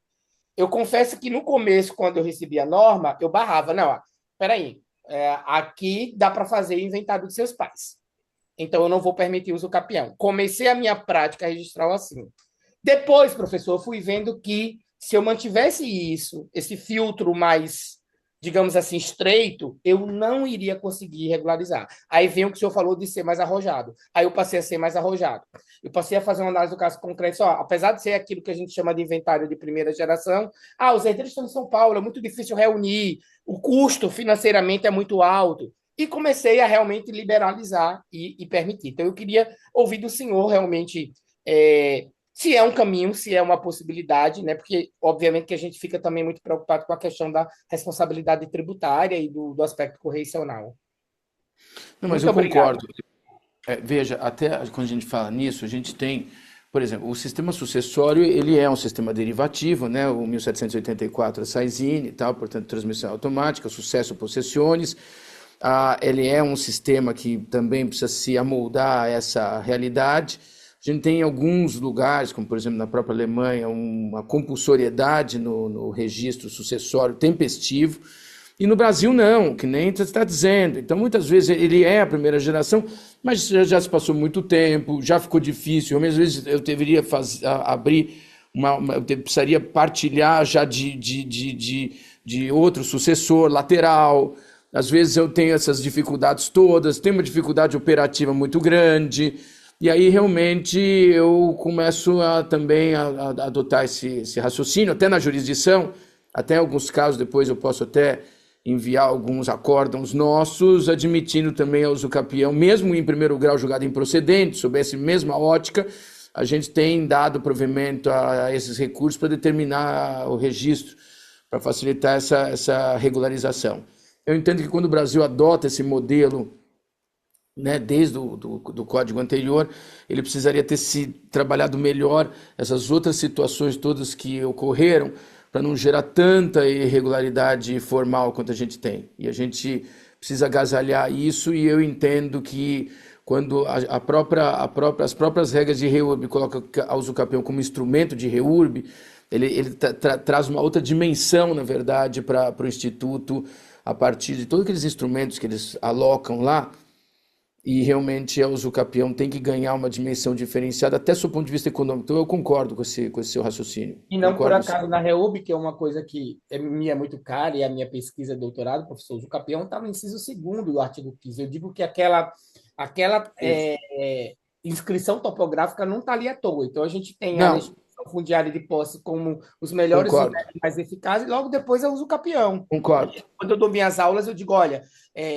Eu confesso que no começo, quando eu recebi a norma, eu barrava. Não, peraí, aqui dá para fazer inventário de seus pais. Então, eu não vou permitir uso capião. Comecei a minha prática registral assim. Depois, professor, eu fui vendo que se eu mantivesse isso, esse filtro mais, digamos assim, estreito, eu não iria conseguir regularizar. Aí vem o que o senhor falou de ser mais arrojado. Aí eu passei a ser mais arrojado. Eu passei a fazer uma análise do caso concreto. Apesar de ser aquilo que a gente chama de inventário de primeira geração, os herdeiros estão em São Paulo, é muito difícil reunir, o custo financeiramente é muito alto. E comecei a realmente liberalizar e permitir. Então, eu queria ouvir do senhor realmente se é um caminho, se é uma possibilidade, né? Porque, obviamente, que a gente fica também muito preocupado com a questão da responsabilidade tributária e do aspecto correcional. Não, mas Muito eu obrigado. concordo. Veja, até quando a gente fala nisso, a gente tem, por exemplo, o sistema sucessório, ele é um sistema derivativo, né? O 1784 é Saizine e tal, portanto, transmissão automática, sucesso possessiones. Ele é um sistema que também precisa se amoldar a essa realidade. A gente tem em alguns lugares, como por exemplo na própria Alemanha, uma compulsoriedade no registro sucessório tempestivo, e no Brasil não, que nem você está dizendo. Então muitas vezes ele é a primeira geração, mas já se passou muito tempo, já ficou difícil. Às vezes eu deveria abrir eu precisaria partilhar já de outro sucessor lateral. Às vezes eu tenho essas dificuldades todas, tenho uma dificuldade operativa muito grande. E aí realmente eu começo também a adotar esse raciocínio, até na jurisdição, até em alguns casos depois eu posso até enviar alguns acórdãos nossos, admitindo também a uso capião, mesmo em primeiro grau julgado improcedente, sob essa mesma ótica, a gente tem dado provimento a esses recursos para determinar o registro, para facilitar essa regularização. Eu entendo que quando o Brasil adota esse modelo, né, desde do código anterior, ele precisaria ter se trabalhado melhor essas outras situações todas que ocorreram, para não gerar tanta irregularidade formal quanto a gente tem. E a gente precisa agasalhar isso, e eu entendo que quando as próprias regras de REURB colocam a uso capião como instrumento de REURB, ele traz uma outra dimensão, na verdade, para o Instituto, a partir de todos aqueles instrumentos que eles alocam lá. E realmente a uso capião tem que ganhar uma dimensão diferenciada, até do ponto de vista econômico. Então eu concordo com esse seu raciocínio. E não por Concordo, acaso sim. na REUB, que é uma coisa que me é muito cara, e a minha pesquisa de doutorado, professor, o capião está no inciso 2º do artigo 15. Eu digo que aquela inscrição topográfica não está ali à toa. Então a gente tem a Não, legislação fundiária de posse como os melhores e concordo, mais eficazes, e logo depois eu uso o capião. concordo, Quando eu dou minhas aulas, eu digo, olha,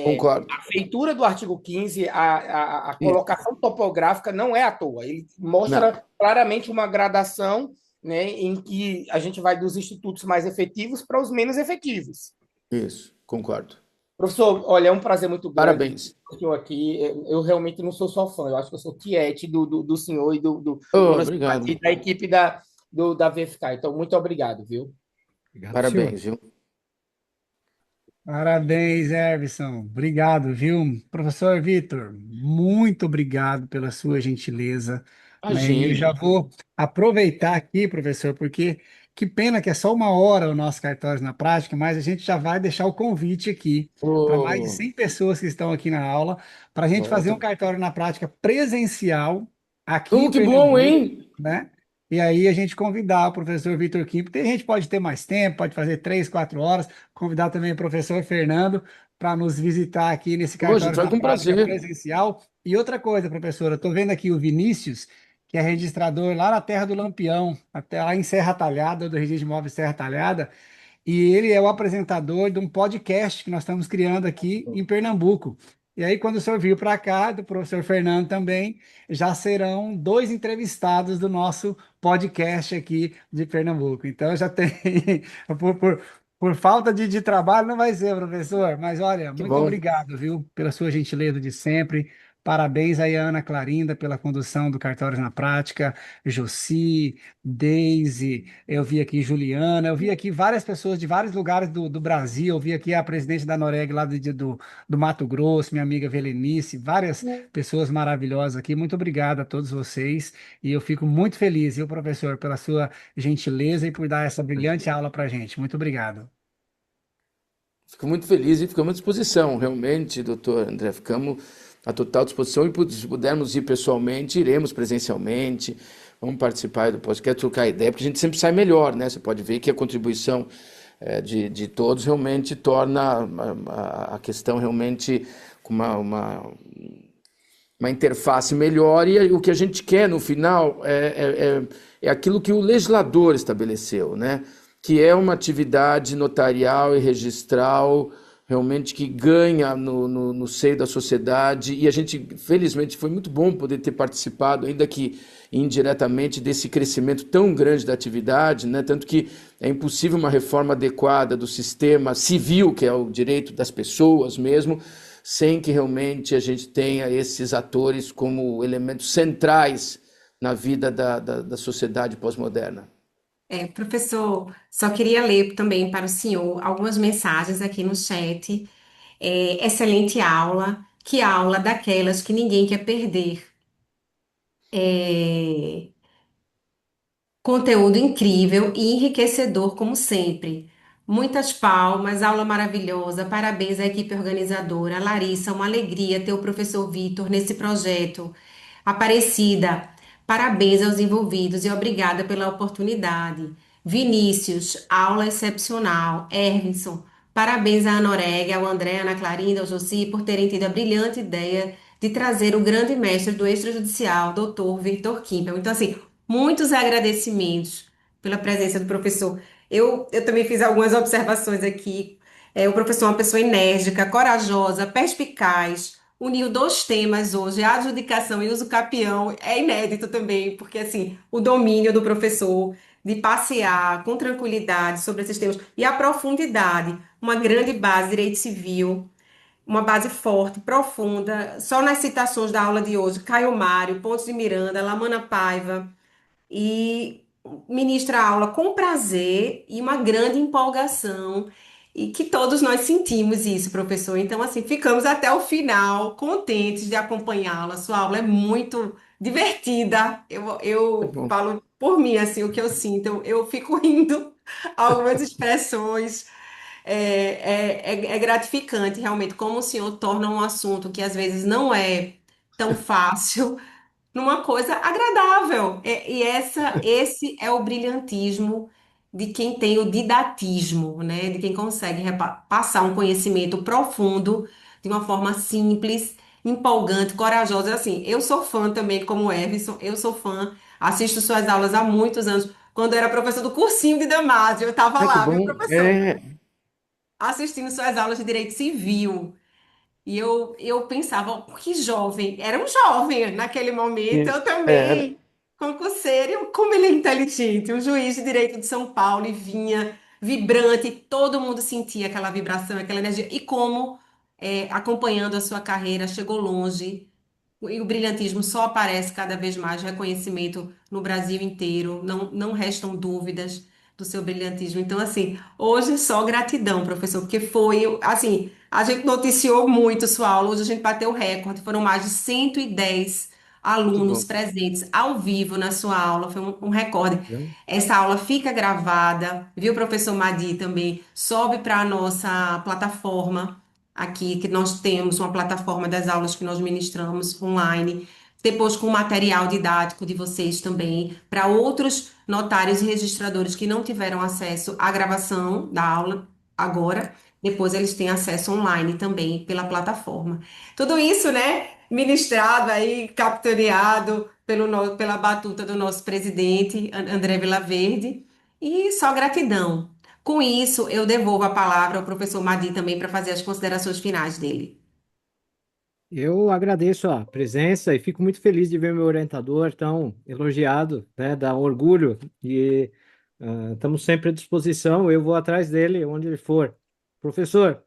concordo. a feitura do artigo 15, a E, colocação topográfica não é à toa. Ele não, mostra claramente uma gradação, né, em que a gente vai dos institutos mais efetivos para os menos efetivos. isso, concordo. Professor, olha, é um prazer muito grande Parabéns. ter o senhor aqui. Eu realmente não sou só fã, eu acho que eu sou tiete do senhor e Obrigado. e da equipe da VFK. Então, muito obrigado, viu? Obrigado, senhor. Parabéns, viu? Parabéns, Everson. Obrigado, viu? Professor Vitor, muito obrigado pela sua gentileza, né? E eu já Imagina. vou aproveitar aqui, professor, porque que pena que é só 1 hora o nosso Cartórios na Prática, mas a gente já vai deixar o convite aqui para mais de Oh, 100 pessoas que estão aqui na aula, para a gente fazer um volta. cartório na prática presencial aqui em Que bom, Pernambuco, hein? né? e aí a gente convidar o professor Vitor Kim. Tem gente que pode ter mais tempo, pode fazer 3, 4 horas, convidar também o professor Fernando para nos visitar aqui nesse Pô, a gente cartório vai na com prática prazer. presencial. E outra coisa, professora, eu estou vendo aqui o Vinícius, que é registrador lá na Terra do Lampião, até lá em Serra Talhada, do Registro de Imóveis Serra Talhada. E ele é o apresentador de um podcast que nós estamos criando aqui em Pernambuco. E aí, quando o senhor vir para cá, do professor Fernando também, já serão 2 entrevistados do nosso podcast aqui de Pernambuco. Então, já tem, por, por, por falta de trabalho, não vai ser, professor. Mas olha, Que muito bom. obrigado, viu, pela sua gentileza de sempre. Parabéns aí, a Ana Clarinda, pela condução do Cartórios na Prática, Josi, Deise. Eu vi aqui Juliana, eu vi aqui várias pessoas de vários lugares do Brasil, eu vi aqui a presidente da Noreg lá do Mato Grosso, minha amiga Velenice, várias pessoas maravilhosas aqui. Muito obrigado a todos vocês e eu fico muito feliz, viu, professor, pela sua gentileza e por dar essa brilhante aula para gente. Muito obrigado. Fico muito feliz e ficamos à disposição, realmente, doutor André. Ficamos à total disposição e se pudermos ir pessoalmente, iremos presencialmente. Vamos participar do podcast, trocar ideia, porque a gente sempre sai melhor, né? Você pode ver que a contribuição de todos realmente torna a questão realmente com uma interface melhor e o que a gente quer no final é aquilo que o legislador estabeleceu, né? Que é uma atividade notarial e registral realmente que ganha no seio da sociedade e a gente, felizmente, foi muito bom poder ter participado, ainda que indiretamente, desse crescimento tão grande da atividade, né? Tanto que é impossível uma reforma adequada do sistema civil, que é o direito das pessoas mesmo, sem que realmente a gente tenha esses atores como elementos centrais na vida da sociedade pós-moderna. Professor, só queria ler também para o senhor algumas mensagens aqui no chat. Excelente aula, que aula daquelas que ninguém quer perder. É, Conteúdo incrível e enriquecedor, como sempre. Muitas palmas, aula maravilhosa. Parabéns à equipe organizadora. Larissa, uma alegria ter o professor Vitor nesse projeto. Aparecida, parabéns aos envolvidos e obrigada pela oportunidade. Vinícius, aula excepcional. Ervinson, parabéns à Anoreg, ao André, à Ana Clarinda, ao Josi, por terem tido a brilhante ideia de trazer o grande mestre do extrajudicial, doutor Victor Kimpel. Então, assim, muitos agradecimentos pela presença do professor. Eu também fiz algumas observações aqui. O professor é uma pessoa enérgica, corajosa, perspicaz. Uniu 2 temas hoje, a adjudicação e uso capião. É inédito também, porque assim, o domínio do professor de passear com tranquilidade sobre esses temas e a profundidade, uma grande base de direito civil, uma base forte, profunda. Só nas citações da aula de hoje, Caio Mário, Pontes de Miranda, Lamana Paiva, e ministra a aula com prazer e uma grande empolgação, e que todos nós sentimos isso, professor. Então, assim, ficamos até o final contentes de acompanhá-la. Sua aula é muito divertida. É Eu bom. falo por mim, assim, o que eu sinto. Eu fico rindo algumas expressões. É gratificante, realmente, como o senhor torna um assunto que às vezes não é tão fácil numa coisa agradável. Esse é o brilhantismo de quem tem o didatismo, né? De quem consegue passar um conhecimento profundo de uma forma simples, empolgante, corajosa. Assim, eu sou fã também, como o Everson, eu sou fã, assisto suas aulas há muitos anos. Quando eu era professor do cursinho de Damásio, eu estava Ai, que lá, viu, bom. professor? Assistindo suas aulas de direito civil. E eu pensava, "Oh, que jovem, era um jovem naquele momento, eu É, também, concurseiro, como ele é inteligente, um juiz de direito de São Paulo, e vinha vibrante, todo mundo sentia aquela vibração, aquela energia, e como, acompanhando a sua carreira, chegou longe, e o brilhantismo só aparece cada vez mais, reconhecimento no Brasil inteiro, não restam dúvidas do seu brilhantismo. Então, assim, hoje só gratidão, professor, porque foi, assim, a gente noticiou muito sua aula, hoje a gente bateu o recorde, foram mais de 110 que bom. alunos presentes ao vivo na sua aula, foi um recorde. Viu? Essa aula fica gravada, viu, professor Madi também, sobe para a nossa plataforma aqui, que nós temos uma plataforma das aulas que nós ministramos online. depois com o material didático de vocês também, para outros notários e registradores que não tiveram acesso à gravação da aula agora, depois eles têm acesso online também pela plataforma. Tudo isso, né, ministrado aí, capitaneado pela batuta do nosso presidente, André Vilaverde, e só gratidão. Com isso, eu devolvo a palavra ao professor Madi também para fazer as considerações finais dele. Eu agradeço a presença e fico muito feliz de ver meu orientador tão elogiado, né? Dá um orgulho e estamos sempre à disposição. Eu vou atrás dele onde ele for. Professor,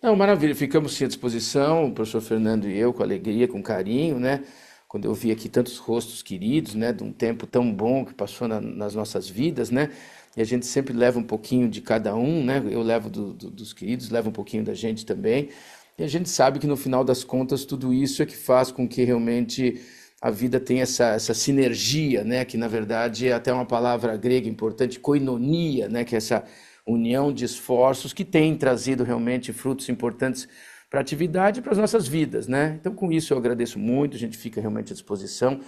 Não, maravilha, ficamos sim à disposição, o professor Fernando e eu, com alegria, com carinho, né? Quando eu vi aqui tantos rostos queridos, né? De um tempo tão bom que passou nas nossas vidas, né? E a gente sempre leva um pouquinho de cada um, né? Eu levo dos queridos, levo um pouquinho da gente também. E a gente sabe que no final das contas tudo isso é que faz com que realmente a vida tenha essa sinergia, né? Que na verdade é até uma palavra grega importante, koinonia, né? Que é essa união de esforços que tem trazido realmente frutos importantes para a atividade e para as nossas vidas, né? Então, com isso, eu agradeço muito, a gente fica realmente à disposição,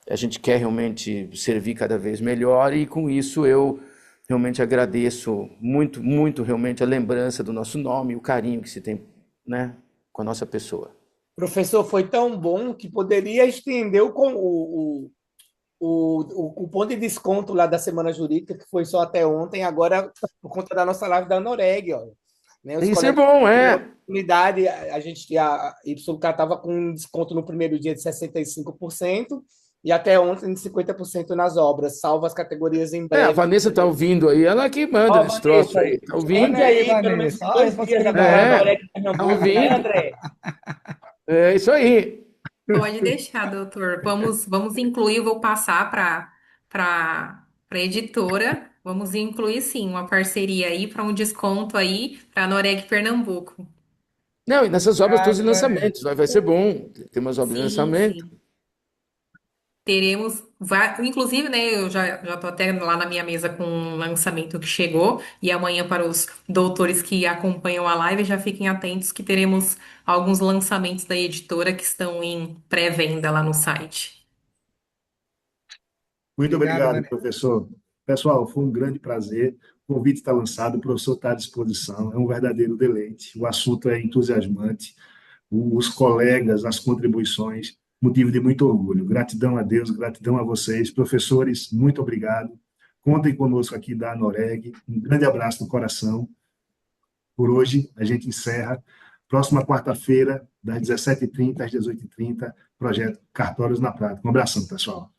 a gente quer realmente servir cada vez melhor e com isso eu realmente agradeço muito, muito realmente a lembrança do nosso nome, o carinho que se tem, né, com a nossa pessoa. Professor, foi tão bom que poderia estender o cupom de desconto lá da Semana Jurídica, que foi só até ontem, agora por conta da nossa live da Noreg, olha. Né, os Isso é colegas bom, tiveram a é. oportunidade, a YK estava com um desconto no primeiro dia de 65% e até ontem de 50% nas obras, salvo as categorias em É, a breve. Vanessa tá ouvindo aí, ela que manda Ó, nesse troço Vanessa, aí, tá ouvindo? estende Olha aí, aí pelo menos Vanessa, olha a 2 dias agora na responsabilidade. Noreg É, de tá Pernambuco, né, ouvindo? André? É isso aí. Pode deixar, doutor. Vamos incluir, eu vou passar para a editora. Vamos incluir sim uma parceria aí para um desconto aí para a Noreg Pernambuco. Não, e nessas obras todos Obrigado, em Vanessa. lançamentos, vai ser bom. Tem umas obras em Sim, lançamento. sim. Teremos, inclusive, né? Eu já tô até lá na minha mesa com um lançamento que chegou, e amanhã para os doutores que acompanham a live, já fiquem atentos que teremos alguns lançamentos da editora que estão em pré-venda lá no site. Muito Obrigado, obrigado, Vanessa. professor. Pessoal, foi um grande prazer. O convite está lançado, o professor está à disposição. É um verdadeiro deleite. O assunto é entusiasmante. Os colegas, as contribuições, motivo de muito orgulho. Gratidão a Deus, gratidão a vocês. Professores, muito obrigado. Contem conosco aqui da Noreg. Um grande abraço no coração. Por hoje, a gente encerra. Próxima quarta-feira, das 17h30 às 18h30, projeto Cartórios na Prática. Um abração, pessoal.